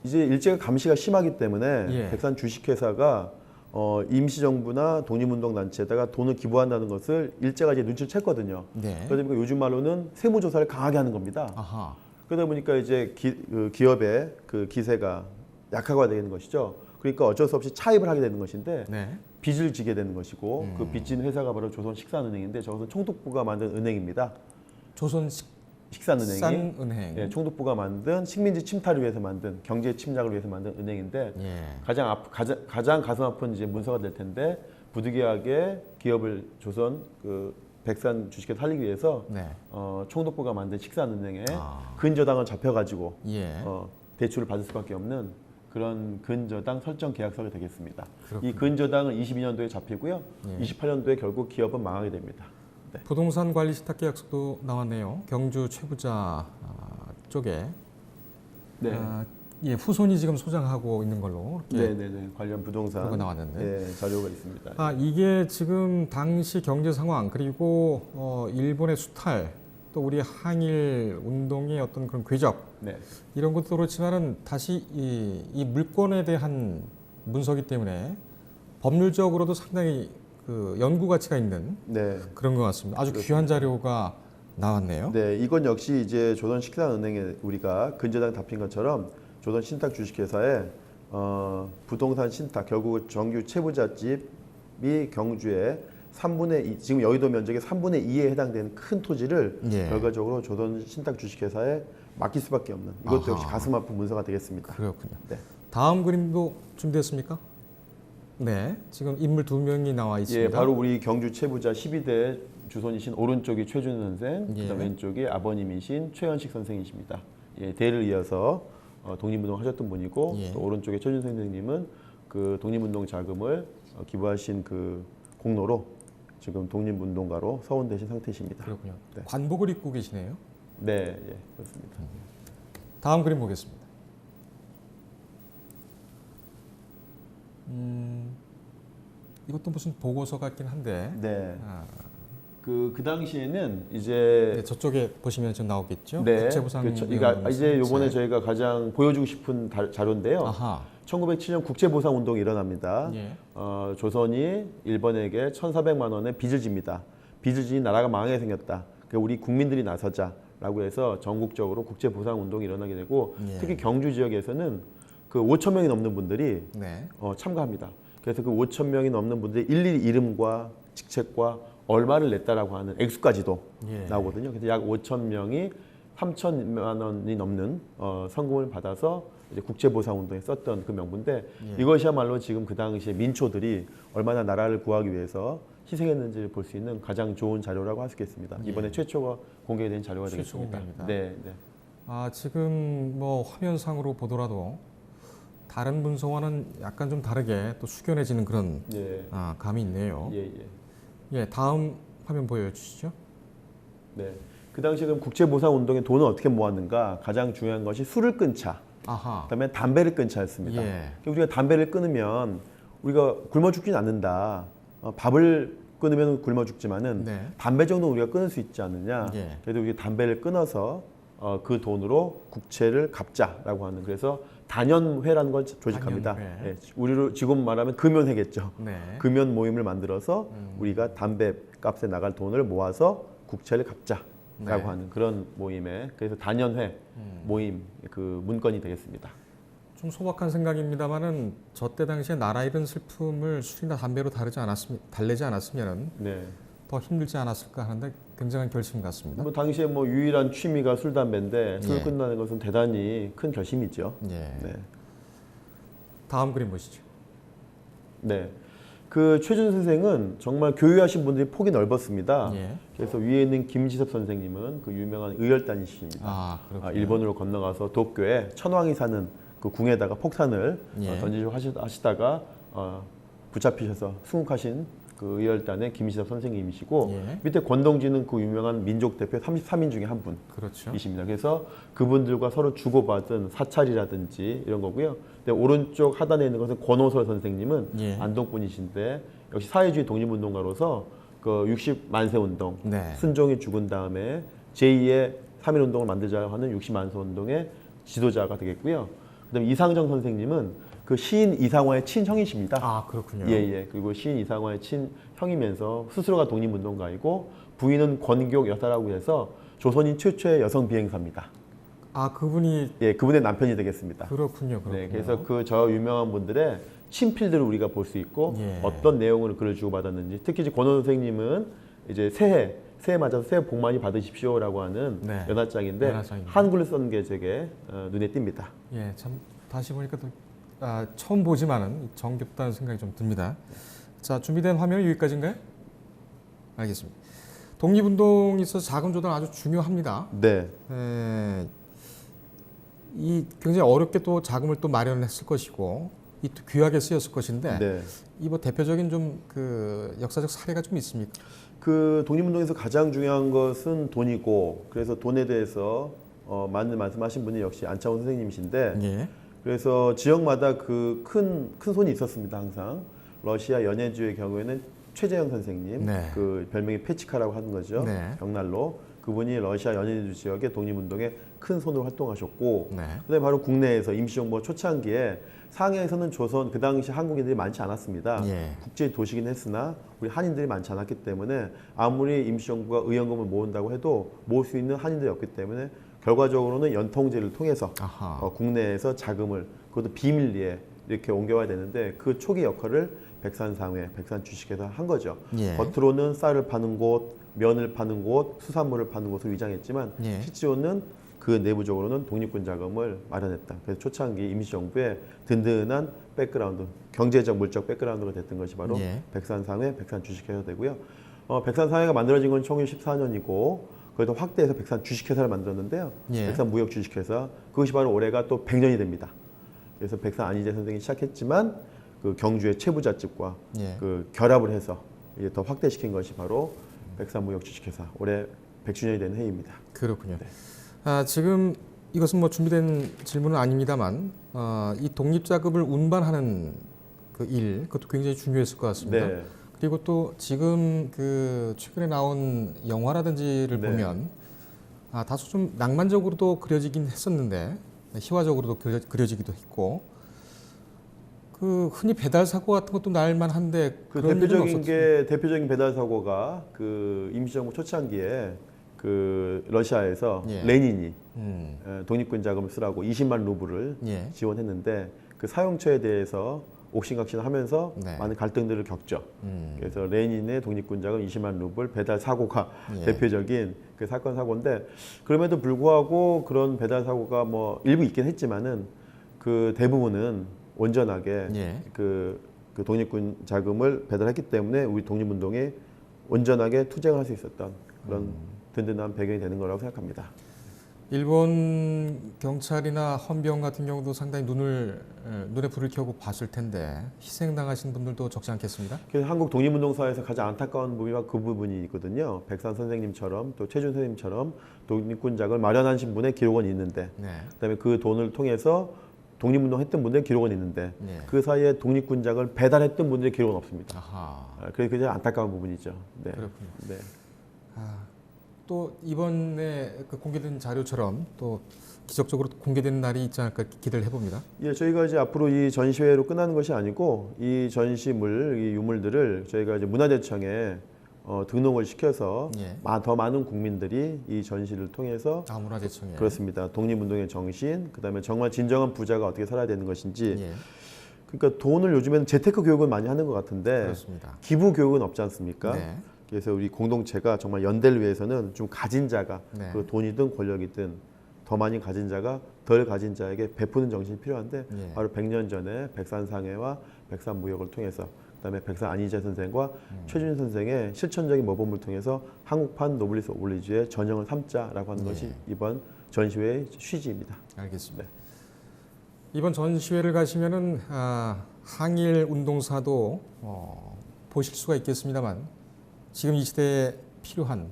이제 일제가 감시가 심하기 때문에 예. 백산 주식회사가 임시정부나 독립운동단체에다가 돈을 기부한다는 것을 일제가 이제 눈치를 챘거든요. 네. 그러다 보니까 요즘 말로는 세무조사를 강하게 하는 겁니다. 아하. 그러다 보니까 이제 기업의 그 기세가 약화가 되는 것이죠. 그러니까 어쩔 수 없이 차입을 하게 되는 것인데 네. 빚을 지게 되는 것이고 그 빚진 회사가 바로 조선식산은행인데 저것은 총독부가 만든 은행입니다. 조선 식산은행이 식산은행. 예, 총독부가 만든 식민지 침탈을 위해서 만든 경제 침략을 위해서 만든 은행인데 예. 가장 가슴 아픈 이제 문서가 될 텐데 부득이하게 기업을 조선 그 백산 주식회사 살리기 위해서 네. 총독부가 만든 식산은행에 아. 근저당을 잡혀가지고 예. 대출을 받을 수밖에 없는 그런 근저당 설정 계약서가 되겠습니다. 그렇군요. 이 근저당은 22년도에 잡히고요. 예. 28년도에 결국 기업은 망하게 됩니다. 네. 부동산 관리 신탁 계약서도 나왔네요. 경주 최부자 쪽에. 네. 예, 후손이 지금 소장하고 있는 걸로 이렇게 네네네. 관련 부동산 그거 나왔는데. 예, 자료가 있습니다. 이게 지금 당시 경제 상황 그리고 일본의 수탈 또 우리 항일 운동의 어떤 그런 궤적 네. 이런 것도 그렇지만은 다시 이 물건에 대한 문서기 때문에 법률적으로도 상당히 그 연구 가치가 있는 네. 그런 것 같습니다. 아주 그렇습니다. 귀한 자료가 나왔네요. 네, 이건 역시 이제 조선 식상은행에 우리가 근저당 답힌 것처럼 조선 신탁 주식회사에 부동산 신탁 결국 정규 채무자집이 경주에 3분의 2, 지금 여의도 면적의 3분의 2에 해당되는 큰 토지를 예. 결과적으로 조선 신탁 주식회사에 맡길 수밖에 없는 이것도 역시 아하. 가슴 아픈 문서가 되겠습니다. 그렇군요. 네. 다음 그림도 준비됐습니까? 네, 지금 인물 2명이 나와 있습니다. 예, 바로 우리 경주 채부자 12대 주손이신 오른쪽이 최준 선생, 예. 그다음 왼쪽이 아버님이신 최현식 선생이십니다. 예, 대를 이어서 독립운동 하셨던 분이고 예. 또 오른쪽에 최준 선생님은 그 독립운동 자금을 기부하신 그 공로로 지금 독립운동가로 서원되신 상태이십니다. 그렇군요. 네. 관복을 입고 계시네요. 네, 예, 그렇습니다. 다음 그림 보겠습니다. 이것도 무슨 보고서 같긴 한데 네, 아, 그 당시에는 이제 네, 저쪽에 보시면 좀 나오겠죠. 네, 국제보상 그렇죠. 그러니까 이제 요번에 저희가 가장 보여주고 싶은 자료인데요. 아하. 1907년 국제보상 운동이 일어납니다. 예. 조선이 일본에게 1,400만 원의 빚을 집니다. 빚을 지니 나라가 망하게 생겼다. 그러니까 우리 국민들이 나서자라고 해서 전국적으로 국제보상 운동이 일어나게 되고 예. 특히 경주 지역에서는 그 5천 명이 넘는 분들이 네. 참가합니다. 그래서 그 5천 명이 넘는 분들이 일일이 이름과 직책과 얼마를 냈다라고 하는 액수까지도 예. 나오거든요. 그래서 약 5천 명이 3천만 원이 넘는 성금을 받아서 이제 국제보상 운동에 썼던 그 명부인데 예. 이것이야말로 지금 그 당시에 민초들이 얼마나 나라를 구하기 위해서 희생했는지를 볼 수 있는 가장 좋은 자료라고 할 수 있겠습니다. 예. 이번에 최초가 공개된 자료가 최초 되겠습니다. 공개입니다. 네, 네. 아, 지금 뭐 화면상으로 보더라도 다른 문서와는 약간 좀 다르게 또 숙연해지는 그런 예, 감이 있네요. 예, 예. 예, 다음 화면 보여주시죠. 네. 그 당시에 그럼 국제보상 운동에 돈을 어떻게 모았는가? 가장 중요한 것이 술을 끊자. 아하. 그다음에 담배를 끊자였습니다. 예. 우리가 담배를 끊으면 우리가 굶어 죽진 않는다. 밥을 끊으면 굶어 죽지만은 네. 담배 정도 우리가 끊을 수 있지 않느냐. 예. 그래도 우리 담배를 끊어서 그 돈으로 국채를 갚자라고 하는 그래서 단연회라는 걸 조직합니다. 단연회. 예, 우리로 지금 말하면 금연회겠죠. 네. 금연 모임을 만들어서 우리가 담배 값에 나갈 돈을 모아서 국채를 갚자라고 네. 하는 그런 모임에 그래서 단연회 모임 그 문건이 되겠습니다. 좀 소박한 생각입니다만은 저 때 당시에 나라 잃은 슬픔을 술이나 담배로 달래지 않았으면 네. 더 힘들지 않았을까 하는데 굉장한 결심 같습니다. 뭐 당시에 뭐 유일한 취미가 술 담배인데 술 예. 끊는 것은 대단히 큰 결심이죠. 예. 네. 다음 그림 보시죠. 네. 그 최준 선생은 정말 교유하신 분들이 폭이 넓었습니다. 예. 그래서 위에 있는 김지섭 선생님은 그 유명한 의열단이십니다. 아, 그렇군요. 일본으로 건너가서 도쿄에 천황이 사는 그 궁에다가 폭탄을 예. 던지려 하시다가 붙잡히셔서 순국하신 그 의열단의 김지섭 선생님이시고 예. 밑에 권동진은 그 유명한 민족 대표 33인 중에 한 분. 그렇죠. 이십니다. 그래서 그분들과 서로 주고받은 사찰이라든지 이런 거고요. 근데 오른쪽 하단에 있는 것은 권호설 선생님은 예. 안동분이신데 역시 사회주의 독립운동가로서 그 60만세 운동, 네. 순종이 죽은 다음에 제2의 3.1 운동을 만들자 하는 60만세 운동의 지도자가 되겠고요. 그다음에 이상정 선생님은 그 시인 이상화의 친형이십니다. 아, 그렇군요. 예. 그리고 시인 이상화의 친형이면서 스스로가 독립운동가이고 부인은 권기옥 여사라고 해서 조선인 최초의 여성 비행사입니다. 아, 그분이 예, 그분의 남편이 되겠습니다. 그렇군요. 네, 그래서 그 저 유명한 분들의 친필들을 우리가 볼 수 있고 예. 어떤 내용으로 글을 주고받았는지 특히 이제 권호 선생님은 이제 새해 맞아서 새해 복 많이 받으십시오라고 하는 네. 연하장인데 연하장입니다. 한글을 쓴 게 되게 눈에 띕니다. 예, 참 다시 보니까 또 처음 보지만은 정겹다는 생각이 좀 듭니다. 자, 준비된 화면이 여기까지인가요? 알겠습니다. 독립운동에 있어서 자금 조달 아주 중요합니다. 네. 이 굉장히 어렵게 또 자금을 또 마련했을 것이고 이 또 귀하게 쓰였을 것인데 네. 이 뭐 대표적인 좀 그 역사적 사례가 좀 있습니까? 그 독립운동에서 가장 중요한 것은 돈이고 그래서 돈에 대해서 많은 말씀하신 분이 역시 안창호 선생님이신데 예. 그래서 지역마다 그 큰 손이 있었습니다. 항상 러시아 연해주의 경우에는 최재형 선생님 네. 그 별명이 페치카라고 하는 거죠. 네. 벽난로 그분이 러시아 연해주 지역의 독립운동에 큰 손으로 활동하셨고 네. 그다음에 바로 국내에서 임시정부 초창기에 상해에서는 조선 그 당시 한국인들이 많지 않았습니다. 예. 국제 도시긴 했으나 우리 한인들이 많지 않았기 때문에 아무리 임시정부가 의원금을 모은다고 해도 모을 수 있는 한인들이 없기 때문에 결과적으로는 연통제를 통해서 아하. 국내에서 자금을 그것도 비밀리에 이렇게 옮겨와야 되는데 그 초기 역할을 백산상회, 백산주식회사 한 거죠. 예. 겉으로는 쌀을 파는 곳, 면을 파는 곳, 수산물을 파는 곳으로 위장했지만 예. 실제로는 그 내부적으로는 독립군 자금을 마련했다. 그래서 초창기 임시정부의 든든한 백그라운드, 경제적, 물적 백그라운드가 됐던 것이 바로 예. 백산상회, 백산주식회사 되고요. 백산상회가 만들어진 건 1914년이고 그래도 확대해서 백산주식회사를 만들었는데요. 예. 백산무역주식회사 그것이 바로 올해가 또 100년이 됩니다. 그래서 백산 안희재 선생이 시작했지만 그 경주의 최부잣집과 예. 그 결합을 해서 이제 더 확대시킨 것이 바로 백산무역주식회사 올해 100주년이 되는 해입니다. 그렇군요. 네. 지금 이것은 뭐 준비된 질문은 아닙니다만 이 독립자금을 운반하는 그 일, 그것도 굉장히 중요했을 것 같습니다. 네. 그리고 또 지금 그 최근에 나온 영화라든지를 네. 보면 다소 좀 낭만적으로도 그려지긴 했었는데 희화적으로도 그려지기도 했고 그 흔히 배달 사고 같은 것도 날만한데 그 그런 일은 없었죠. 대표적인 배달 사고가 그 임시정부 초창기에 그 러시아에서 예. 레닌이 음, 독립군 자금을 쓰라고 20만 루블을 예. 지원했는데 그 사용처에 대해서 옥신각신하면서 네. 많은 갈등들을 겪죠. 그래서 레닌의 독립군 자금 20만 루블 배달 사고가 예. 대표적인 그 사건 사고인데 그럼에도 불구하고 그런 배달 사고가 뭐 일부 있긴 했지만은 그 대부분은 온전하게 예. 그 독립군 자금을 배달했기 때문에 우리 독립운동에 온전하게 투쟁할 수 있었던 그런 든든한 배경이 되는 거라고 생각합니다. 일본 경찰이나 헌병 같은 경우도 상당히 눈에 불을 켜고 봤을 텐데 희생당하신 분들도 적지 않겠습니다. 그래서 한국 독립운동사에서 가장 안타까운 부분이 그 부분이 있거든요. 백산 선생님처럼 또 최준 선생님처럼 독립군 자금을 마련하신 분의 기록은 있는데 네. 그다음에 그 돈을 통해서 독립운동 했던 분들의 기록은 있는데 네. 그 사이에 독립군 자금을 배달했던 분들의 기록은 없습니다. 아하. 그게 굉장히 안타까운 부분이죠. 네. 그렇군요. 네. 또 이번에 그 공개된 자료처럼 또 기적적으로 공개되는 날이 있지 않을까 기대를 해봅니다. 예, 저희가 이제 앞으로 이 전시회로 끝나는 것이 아니고 이 전시물, 이 유물들을 저희가 이제 문화재청에 등록을 시켜서 예. 더 많은 국민들이 이 전시를 통해서 문화재청에. 그렇습니다. 독립운동의 정신, 그다음에 정말 진정한 부자가 어떻게 살아야 되는 것인지. 예. 그러니까 돈을 요즘에는 재테크 교육은 많이 하는 것 같은데 그렇습니다. 기부 교육은 없지 않습니까? 네. 그래서 우리 공동체가 정말 연대를 위해서는 좀 가진 자가 네. 그 돈이든 권력이든 더 많이 가진 자가 덜 가진 자에게 베푸는 정신이 필요한데 예. 바로 100년 전에 백산상회와 백산무역을 통해서 그다음에 백산 안희재 선생과 최준 선생의 실천적인 모범을 통해서 한국판 노블리스 오블리주의 전형을 삼자라고 하는 예. 것이 이번 전시회의 취지입니다. 알겠습니다. 네. 이번 전시회를 가시면은 항일 운동사도 보실 수가 있겠습니다만 지금 이 시대에 필요한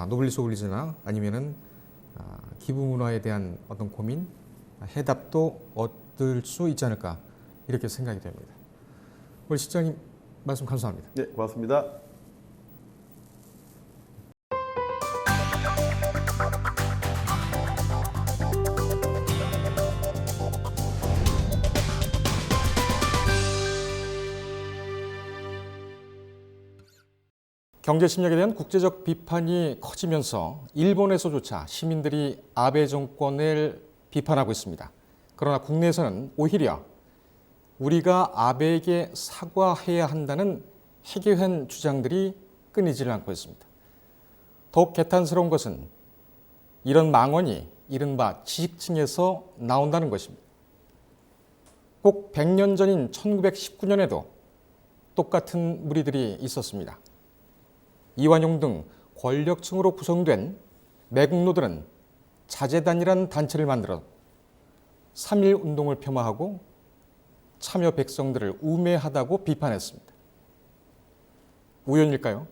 노블리스 오블리주나 아니면은 기부 문화에 대한 어떤 고민, 해답도 얻을 수 있지 않을까 이렇게 생각이 됩니다. 우리 실장님 말씀 감사합니다. 네, 고맙습니다. 경제 침략에 대한 국제적 비판이 커지면서 일본에서조차 시민들이 아베 정권을 비판하고 있습니다. 그러나 국내에서는 오히려 우리가 아베에게 사과해야 한다는 해괴한 주장들이 끊이질 않고 있습니다. 더욱 개탄스러운 것은 이런 망언이 이른바 지식층에서 나온다는 것입니다. 꼭 100년 전인 1919년에도 똑같은 무리들이 있었습니다. 이완용 등 권력층으로 구성된 매국노들은 자재단이란 단체를 만들어 3.1 운동을 폄하하고 참여 백성들을 우매하다고 비판했습니다. 우연일까요?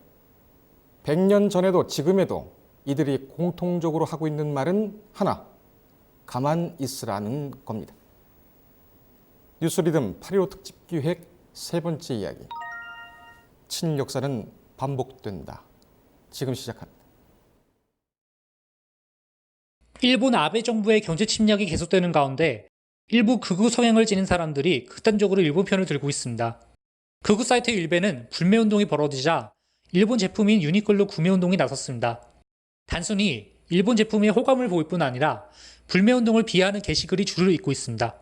100년 전에도 지금에도 이들이 공통적으로 하고 있는 말은 하나, 가만 있으라는 겁니다. 뉴스리듬 8.15 특집 기획 세 번째 이야기. 친일역사는 반복된다. 지금 시작합니다. 일본 아베 정부의 경제 침략이 계속되는 가운데 일부 극우 성향을 지닌 사람들이 극단적으로 일본 편을 들고 있습니다. 극우 사이트 일베는 불매운동이 벌어지자 일본 제품인 유니클로 구매운동이 나섰습니다. 단순히 일본 제품에 호감을 보일 뿐 아니라 불매운동을 비하하는 게시글이 줄을 잇고 있습니다.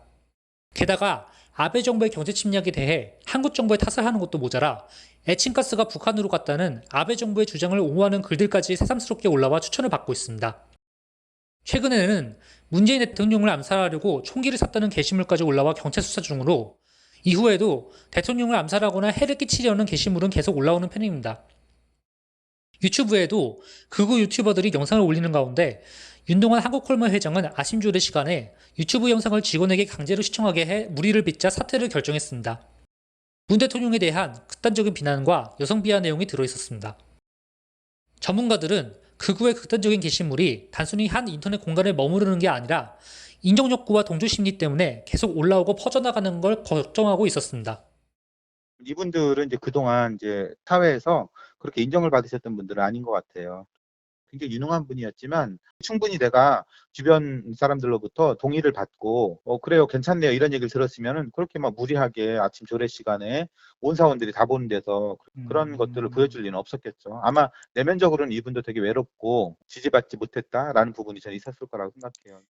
게다가 아베 정부의 경제 침략에 대해 한국 정부에 탓을 하는 것도 모자라 애칭가스가 북한으로 갔다는 아베 정부의 주장을 옹호하는 글들까지 새삼스럽게 올라와 추천을 받고 있습니다. 최근에는 문재인 대통령을 암살하려고 총기를 샀다는 게시물까지 올라와 경찰 수사 중으로 이후에도 대통령을 암살하거나 해를 끼치려는 게시물은 계속 올라오는 편입니다. 유튜브에도 극우 유튜버들이 영상을 올리는 가운데 윤동환 한국콜머 회장은 아심조의 시간에 유튜브 영상을 직원에게 강제로 시청하게 해 무리를 빚자 사퇴를 결정했습니다. 문 대통령에 대한 극단적인 비난과 여성 비하 내용이 들어있었습니다. 전문가들은 극우의 극단적인 게시물이 단순히 한 인터넷 공간에 머무르는 게 아니라 인정 욕구와 동조 심리 때문에 계속 올라오고 퍼져나가는 걸 걱정하고 있었습니다. 이분들은 이제 그동안 이제 사회에서 그렇게 인정을 받으셨던 분들은 아닌 것 같아요. 굉장히 유능한 분이었지만 충분히 내가 주변 사람들로부터 동의를 받고 그래요 괜찮네요 이런 얘기를 들었으면은 그렇게 막 무리하게 아침 조례 시간에 온 사원들이 다 보는 데서 그런 것들을 보여줄 리는 없었겠죠. 아마 내면적으로는 이분도 되게 외롭고 지지받지 못했다라는 부분이 저는 있었을 거라고 생각해요.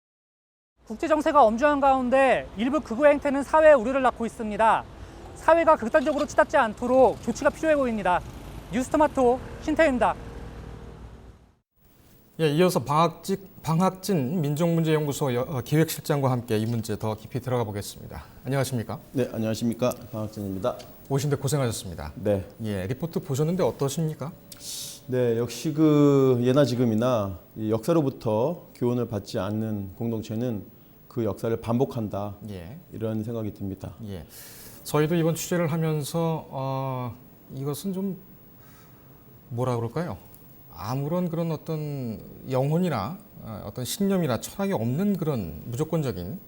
국제 정세가 엄중한 가운데 일부 극우 행태는 사회에 우려를 낳고 있습니다. 사회가 극단적으로 치닫지 않도록 조치가 필요해 보입니다. 뉴스토마토 신태입니다. 예, 이어서 방학진 민족문제연구소 기획실장과 함께 이 문제 더 깊이 들어가 보겠습니다. 안녕하십니까? 네, 안녕하십니까. 방학진입니다. 오신데 고생하셨습니다. 네. 예, 리포트 보셨는데 어떠십니까? 네, 역시 그 예나 지금이나 이 역사로부터 교훈을 받지 않는 공동체는 그 역사를 반복한다. 예. 이런 생각이 듭니다. 예. 저희도 이번 취재를 하면서 이것은 좀 뭐라 그럴까요? 아무런 그런 어떤 영혼이나 어떤 신념이나 철학이 없는 그런 무조건적인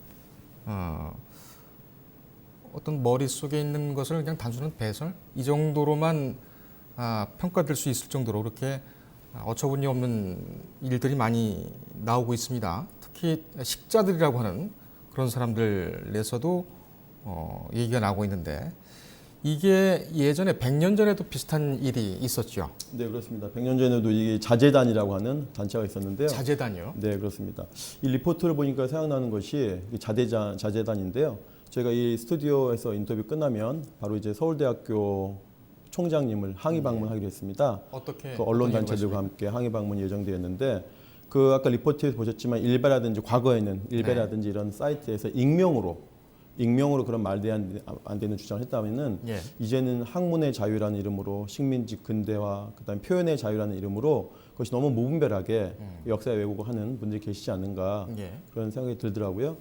어떤 머릿속에 있는 것을 그냥 단순한 배설 이 정도로만 평가될 수 있을 정도로 그렇게 어처구니 없는 일들이 많이 나오고 있습니다. 특히 식자들이라고 하는 그런 사람들에서도 얘기가 나오고 있는데 이게 예전에 100년 전에도 비슷한 일이 있었죠. 네, 그렇습니다. 100년 전에도 이게 자재단이라고 하는 단체가 있었는데요. 자재단이요? 네, 그렇습니다. 이 리포트를 보니까 생각나는 것이 자재단인데요. 저희가 이 스튜디오에서 인터뷰 끝나면 바로 이제 서울대학교 총장님을 항의 방문하기로 했습니다. 어떻게? 그 언론 단체들과 함께 항의 방문이 예정되어 있는데 그 아까 리포트에서 보셨지만 일베라든지 과거에는 일베라든지 이런 사이트에서 익명으로 그런 말도 안 되는 주장을 했다면은 예. 이제는 학문의 자유라는 이름으로 식민지 근대화 그다음에 표현의 자유라는 이름으로 그것이 너무 무분별하게 역사의 왜곡하는 분들이 계시지 않는가 예. 그런 생각이 들더라고요.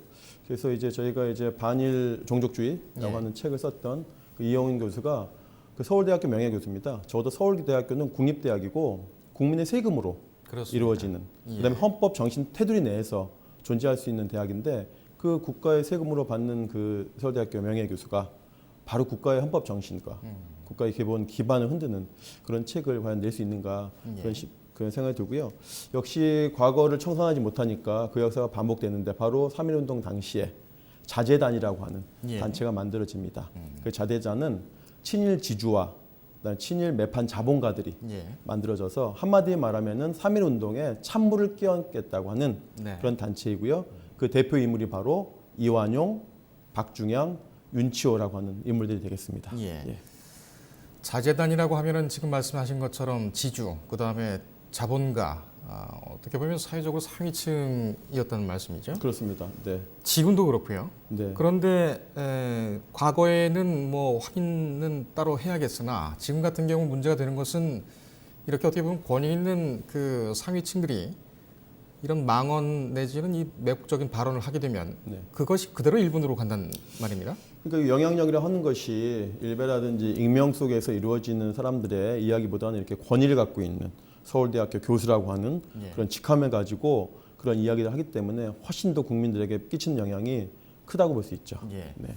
그래서 이제 저희가 이제 반일 종족주의라고 예. 하는 책을 썼던 그 이영훈 교수가 그 서울대학교 명예교수입니다. 적어도 서울대학교는 국립대학이고 국민의 세금으로 그렇습니다. 이루어지는 예. 그다음에 헌법 정신 테두리 내에서 존재할 수 있는 대학인데 그 국가의 세금으로 받는 그 서울대학교 명예교수가 바로 국가의 헌법 정신과 국가의 기반을 흔드는 그런 책을 과연 낼 수 있는가 그런 생각이 들고요. 역시 과거를 청산하지 못하니까 그 역사가 반복되는데 바로 3.1운동 당시에 자재단이라고 하는 예. 단체가 만들어집니다. 그 자재단은 친일 지주와 그다음에 친일 매판 자본가들이 예. 만들어져서 한마디에 말하면은 3.1운동에 찬물을 끼얹겠다고 하는 네. 그런 단체이고요. 그 대표 인물이 바로 이완용, 박중양, 윤치호라고 하는 인물들이 되겠습니다. 예. 자재단이라고 하면은 지금 말씀하신 것처럼 지주, 그 다음에 자본가, 어떻게 보면 사회적으로 상위층이었다는 말씀이죠. 그렇습니다. 네. 지금도 그렇고요. 네. 그런데 과거에는 뭐 확인은 따로 해야겠으나 지금 같은 경우 문제가 되는 것은 이렇게 어떻게 보면 권위 있는 그 상위층들이 이런 망언 내지는 이 매국적인 발언을 하게 되면 네. 그것이 그대로 일본으로 간다는 말입니다. 그러니까 영향력이라 하는 것이 일베라든지 익명 속에서 이루어지는 사람들의 이야기보다는 이렇게 권위를 갖고 있는 서울대학교 교수라고 하는 예. 그런 직함을 가지고 그런 이야기를 하기 때문에 훨씬 더 국민들에게 끼치는 영향이 크다고 볼 수 있죠. 예. 네.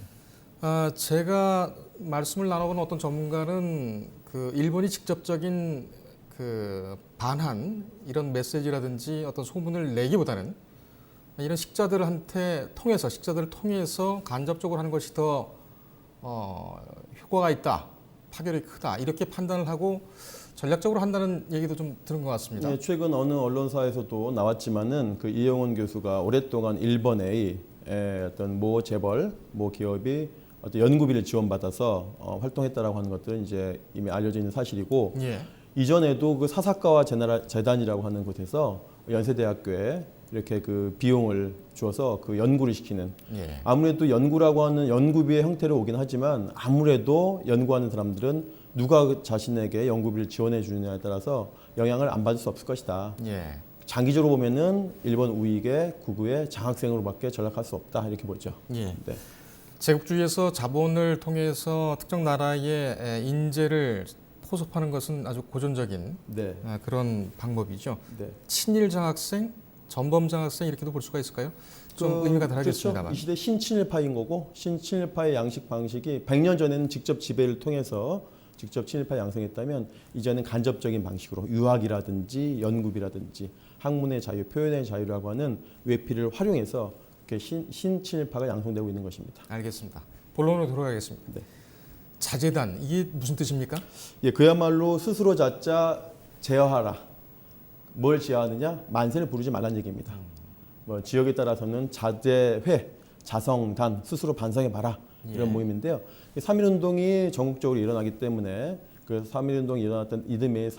제가 말씀을 나눠본 어떤 전문가는 그 일본이 직접적인 그 반한 이런 메시지라든지 어떤 소문을 내기보다는 이런 식자들을 통해서 간접적으로 하는 것이 더 효과가 있다, 파괴력이 크다 이렇게 판단을 하고 전략적으로 한다는 얘기도 좀 들은 것 같습니다. 네, 최근 어느 언론사에서도 나왔지만은 그 이영훈 교수가 오랫동안 일본의 어떤 모 재벌, 모 기업이 어떤 연구비를 지원받아서 활동했다라고 하는 것들은 이제 이미 알려져 있는 사실이고 예. 이전에도 그 사사카와 재단이라고 하는 곳에서 연세대학교에 이렇게 그 비용을 주어서 그 연구를 시키는 예. 아무래도 연구라고 하는 연구비의 형태로 오긴 하지만 아무래도 연구하는 사람들은 누가 자신에게 연구비를 지원해 주느냐에 따라서 영향을 안 받을 수 없을 것이다. 예. 장기적으로 보면은 일본 우익의 구구의 장학생으로밖에 전락할 수 없다 이렇게 보죠. 예. 네. 제국주의에서 자본을 통해서 특정 나라의 인재를 포섭하는 것은 아주 고전적인 네. 그런 방법이죠. 네. 친일 장학생, 전범 장학생 이렇게도 볼 수가 있을까요? 좀 의미가 다르겠습니다만. 그렇죠. 이 시대 신친일파인 거고 신친일파의 양식 방식이 100년 전에는 직접 지배를 통해서 직접 친일파 양성했다면 이제는 간접적인 방식으로 유학이라든지 연구비라든지 학문의 자유, 표현의 자유라고 하는 외피를 활용해서 이렇게 신친일파가 양성되고 있는 것입니다. 알겠습니다. 본론으로 돌아가겠습니다. 네. 자재단 이게 무슨 뜻입니까? 예, 그야말로 스스로 자자 제어하라. 뭘 제어하느냐? 만세를 부르지 말라는 얘기입니다. 뭐 지역에 따라서는 자재회, 자성단, 스스로 반성해봐라 이런 모임인데요. 3.1운동이 전국적으로 일어나기 때문에 그 3.1운동이 일어났던 이듬해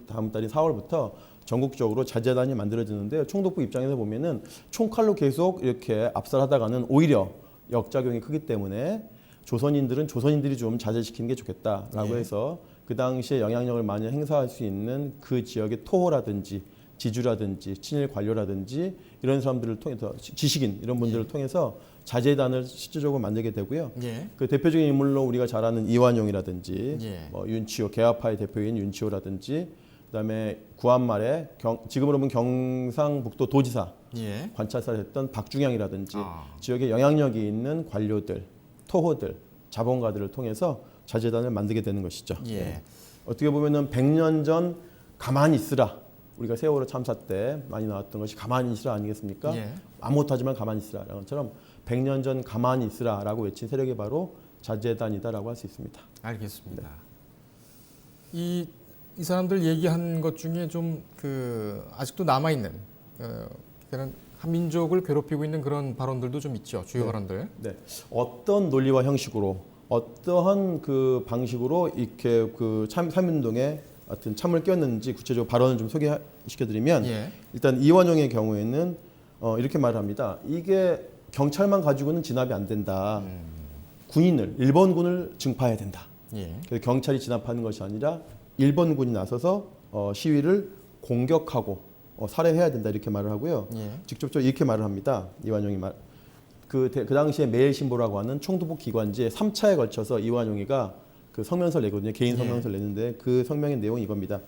다음 달인 4월부터 전국적으로 자재단이 만들어지는데요. 총독부 입장에서 보면은 총칼로 계속 이렇게 압살하다가는 오히려 역작용이 크기 때문에 조선인들은 조선인들이 좀 자제시키는 게 좋겠다라고 해서 그 당시에 영향력을 많이 행사할 수 있는 그 지역의 토호라든지 지주라든지 친일 관료라든지 이런 사람들을 통해서 지식인 이런 분들을 통해서 자재단을 실질적으로 만들게 되고요. 예. 그 대표적인 인물로 우리가 잘 아는 이완용이라든지 예. 뭐 윤치호 개화파의 대표인 윤치호라든지 그다음에 구한말에 지금으로 보면 경상북도 도지사 예. 관찰사를 했던 박중양이라든지 아. 지역에 영향력이 있는 관료들, 토호들, 자본가들을 통해서 자재단을 만들게 되는 것이죠. 예. 어떻게 보면은 100년 전 가만히 있으라. 우리가 세월호 참사 때 많이 나왔던 것이 가만히 있으라 아니겠습니까? 예. 아무것도 하지만 가만히 있으라라는 것처럼 100년 전 가만히 있으라라고 외친 세력이 바로 자재단이다라고 할 수 있습니다. 알겠습니다. 이 사람들 얘기한 것 중에 좀 아직도 남아 있는 그런 한민족을 괴롭히고 있는 그런 발언들도 좀 있죠. 주요 발언들. 네. 어떤 논리와 형식으로 어떠한 그 방식으로 이렇게 그 참운동에 하여튼 참을 끼웠는지 구체적으로 발언을 좀 소개시켜드리면 예. 일단 이완용의 경우에는 이렇게 말을 합니다. 이게 경찰만 가지고는 진압이 안 된다. 일본군을 증파해야 된다. 예. 그래서 경찰이 진압하는 것이 아니라 일본군이 나서서 시위를 공격하고 살해해야 된다 이렇게 말을 하고요. 예. 직접적으로 이렇게 말을 합니다. 이완용이 그 당시에 매일신보라고 하는 총독부 기관지에 3차에 걸쳐서 이완용이가 그 성명서를 내거든요. 개인 성명서를 내는데 그 성명의 내용이 이겁니다.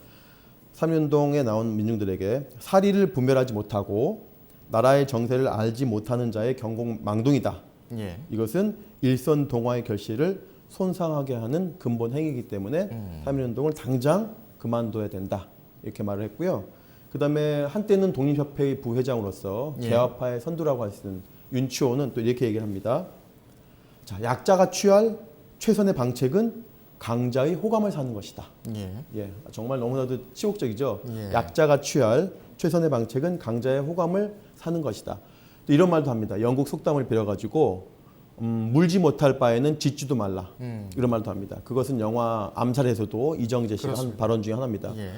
3.1운동에 나온 민중들에게 사리를 분별하지 못하고 나라의 정세를 알지 못하는 자의 경공망동이다. 예. 이것은 일선 동화의 결실을 손상하게 하는 근본 행위이기 때문에 3.1운동을 당장 그만둬야 된다. 이렇게 말을 했고요. 그다음에 한때는 독립협회의 부회장으로서 예. 개화파의 선두라고 할 수 있는 윤치호는 또 이렇게 얘기를 합니다. 자, 약자가 취할 최선의 방책은 강자의 호감을 사는 것이다. 예. 예, 정말 너무나도 치욕적이죠. 예. 약자가 취할 최선의 방책은 강자의 호감을 사는 것이다. 또 이런 말도 합니다. 영국 속담을 빌어가지고 물지 못할 바에는 짓지도 말라. 이런 말도 합니다. 그것은 영화 암살에서도 이정재 씨가 한 발언 중에 하나입니다. 예.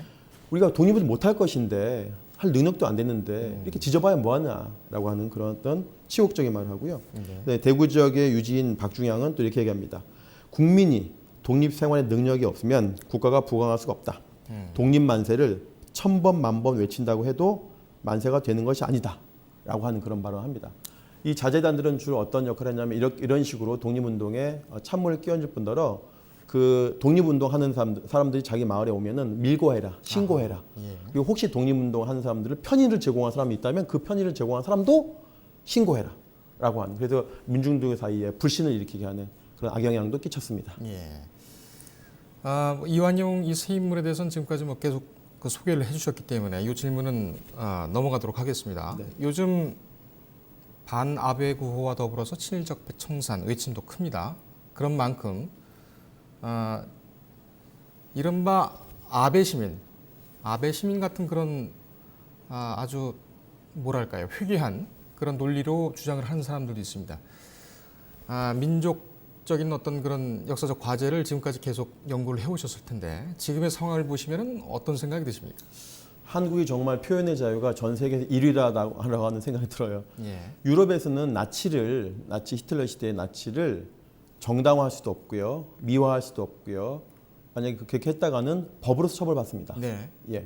우리가 독립을 못할 것인데 할 능력도 안 됐는데 이렇게 지져봐야 뭐하냐라고 하는 그런 어떤 치욕적인 말을 하고요. 네, 대구 지역의 유지인 박중양은 또 이렇게 얘기합니다. 국민이 독립 생활의 능력이 없으면 국가가 부강할 수가 없다. 독립 만세를 1000번 만번 외친다고 해도 만세가 되는 것이 아니다라고 하는 그런 발언을 합니다. 이 자재단들은 주로 어떤 역할을 했냐면 이런 식으로 독립운동에 찬물을 끼얹을 뿐더러 그 독립운동 하는 사람들이 자기 마을에 오면은 밀고해라, 신고해라. 예. 그리고 혹시 독립운동 하는 사람들을 편의를 제공한 사람이 있다면 그 편의를 제공한 사람도 신고해라라고 하는. 그래서 민중들 사이에 불신을 일으키게 하는 그런 악영향도 끼쳤습니다. 예. 이완용 이 세 인물에 대해서는 지금까지 뭐 계속 그 소개를 해주셨기 때문에 이 질문은 넘어가도록 하겠습니다. 네. 요즘 반아베 구호와 더불어서 친일적 청산 외침도 큽니다. 그런 만큼 이른바 아베 시민 같은 그런 아주 뭐랄까요, 회귀한 그런 논리로 주장을 하는 사람들도 있습니다. 민족적인 어떤 그런 역사적 과제를 지금까지 계속 연구를 해오셨을 텐데 지금의 상황을 보시면 어떤 생각이 드십니까? 한국이 정말 표현의 자유가 전 세계에서 1위라고 하는 생각이 들어요. 예. 유럽에서는 나치 히틀러 시대의 나치를 정당화할 수도 없고요, 미화할 수도 없고요. 만약에 그렇게 했다가는 법으로서 처벌받습니다. 네. 예.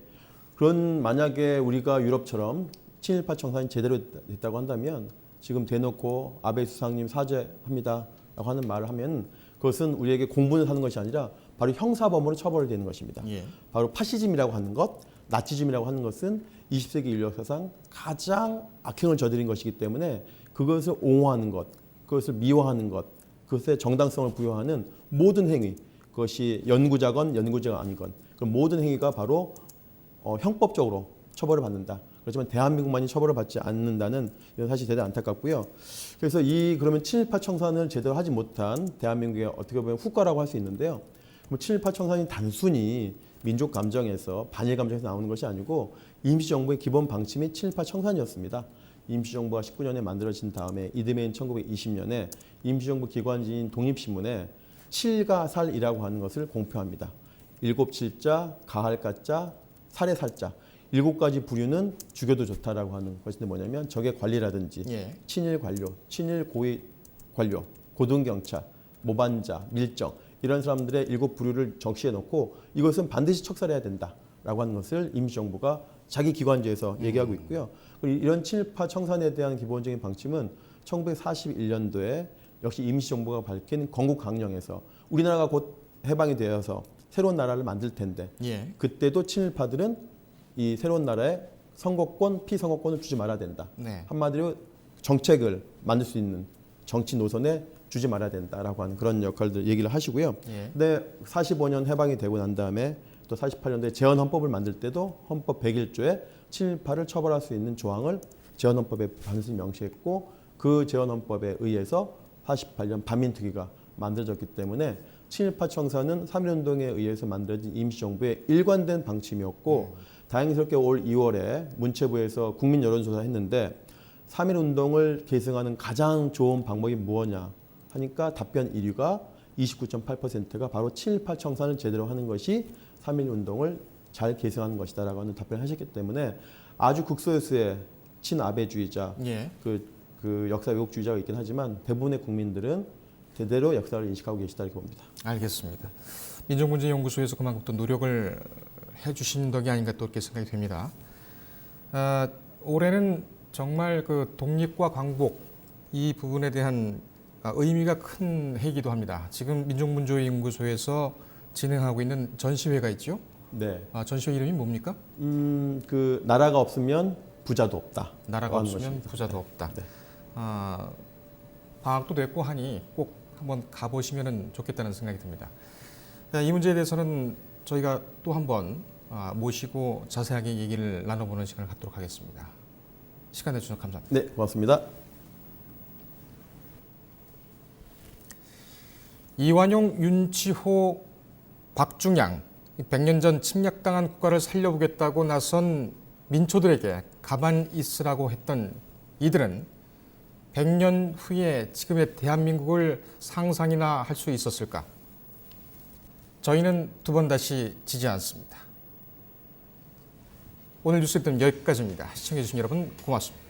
그런 만약에 우리가 유럽처럼 친일파 청산이 제대로 됐다고 한다면 지금 대놓고 아베 수상님 사죄합니다라고 하는 말을 하면 그것은 우리에게 공분을 사는 것이 아니라 바로 형사범으로 처벌되는 것입니다. 예. 바로 파시즘이라고 하는 것, 나치즘이라고 하는 것은 20세기 인류 역사상 가장 악행을 저지른 것이기 때문에 그것을 옹호하는 것, 그것을 미화하는 것, 그것에 정당성을 부여하는 모든 행위, 그것이 연구자건 연구자가 아니건 그 모든 행위가 바로 형법적으로 처벌을 받는다. 그렇지만 대한민국만이 처벌을 받지 않는다는 이런 사실이 대단히 안타깝고요. 그래서 그러면 친일파 청산을 제대로 하지 못한 대한민국의 어떻게 보면 후과라고 할 수 있는데요. 그럼 친일파 청산이 단순히 민족 감정에서 반일 감정에서 나오는 것이 아니고 임시정부의 기본 방침이 친일파 청산이었습니다. 임시정부가 19년에 만들어진 다음에 이듬해인 1920년에 임시정부 기관지인 독립신문에 칠가살이라고 하는 것을 공표합니다. 일곱칠자, 가할가자, 살해살자 7가지 부류는 죽여도 좋다라고 하는 것인데 뭐냐면 적의 관리라든지 예. 친일 관료, 친일 고위 관료, 고등경찰, 모반자, 밀정 이런 사람들의 7부류를 적시해 놓고 이것은 반드시 척살해야 된다라고 하는 것을 임시정부가 자기 기관지에서 얘기하고 있고요. 그리고 이런 친일파 청산에 대한 기본적인 방침은 1941년도에 역시 임시정부가 밝힌 건국강령에서 우리나라가 곧 해방이 되어서 새로운 나라를 만들 텐데 예. 그때도 친일파들은 이 새로운 나라에 선거권, 피선거권을 주지 말아야 된다. 네. 한마디로 정책을 만들 수 있는 정치 노선에 주지 말아야 된다라고 하는 그런 역할들 얘기를 하시고요. 예. 근데 45년 해방이 되고 난 다음에 또 48년도에 재헌헌법을 만들 때도 헌법 101조에 친일파를 처벌할 수 있는 조항을 재헌헌법에 반드시 명시했고 그 재헌헌법에 의해서 48년 반민특위가 만들어졌기 때문에 친일파 청산은 3.1운동에 의해서 만들어진 임시정부의 일관된 방침이었고 다행스럽게 올 2월에 문체부에서 국민여론조사 했는데 3.1운동을 계승하는 가장 좋은 방법이 무엇냐 하니까 답변 1위가 29.8%가 바로 친일파 청산을 제대로 하는 것이 3.1운동을 잘 계승하는 것이다라고 하는 답변을 하셨기 때문에 아주 극소수의 친아베주의자 예. 그 역사 왜곡주의자가 있긴 하지만 대부분의 국민들은 제대로 역사를 인식하고 계시다 이렇게 봅니다. 알겠습니다. 민족문제연구소에서 그만큼 또 노력을 해주신 덕이 아닌가 또 이렇게 생각이 됩니다. 올해는 정말 그 독립과 광복 이 부분에 대한 의미가 큰 해이기도 합니다. 지금 민족문제연구소에서 진행하고 있는 전시회가 있죠. 네. 전시회 이름이 뭡니까? 그 나라가 없으면 부자도 없다. 나라가 없으면 부자도 없다. 네. 방학도 됐고 하니 꼭 한번 가보시면 좋겠다는 생각이 듭니다. 이 문제에 대해서는 저희가 또 한번 모시고 자세하게 얘기를 나눠보는 시간을 갖도록 하겠습니다. 시간 내주셔서 감사합니다. 네, 고맙습니다. 이완용, 윤치호, 박중양 100년 전 침략당한 국가를 살려보겠다고 나선 민초들에게 가만 있으라고 했던 이들은 100년 후에 지금의 대한민국을 상상이나 할 수 있었을까? 저희는 두 번 다시 지지 않습니다. 오늘 뉴스 일단 여기까지입니다. 시청해주신 여러분 고맙습니다.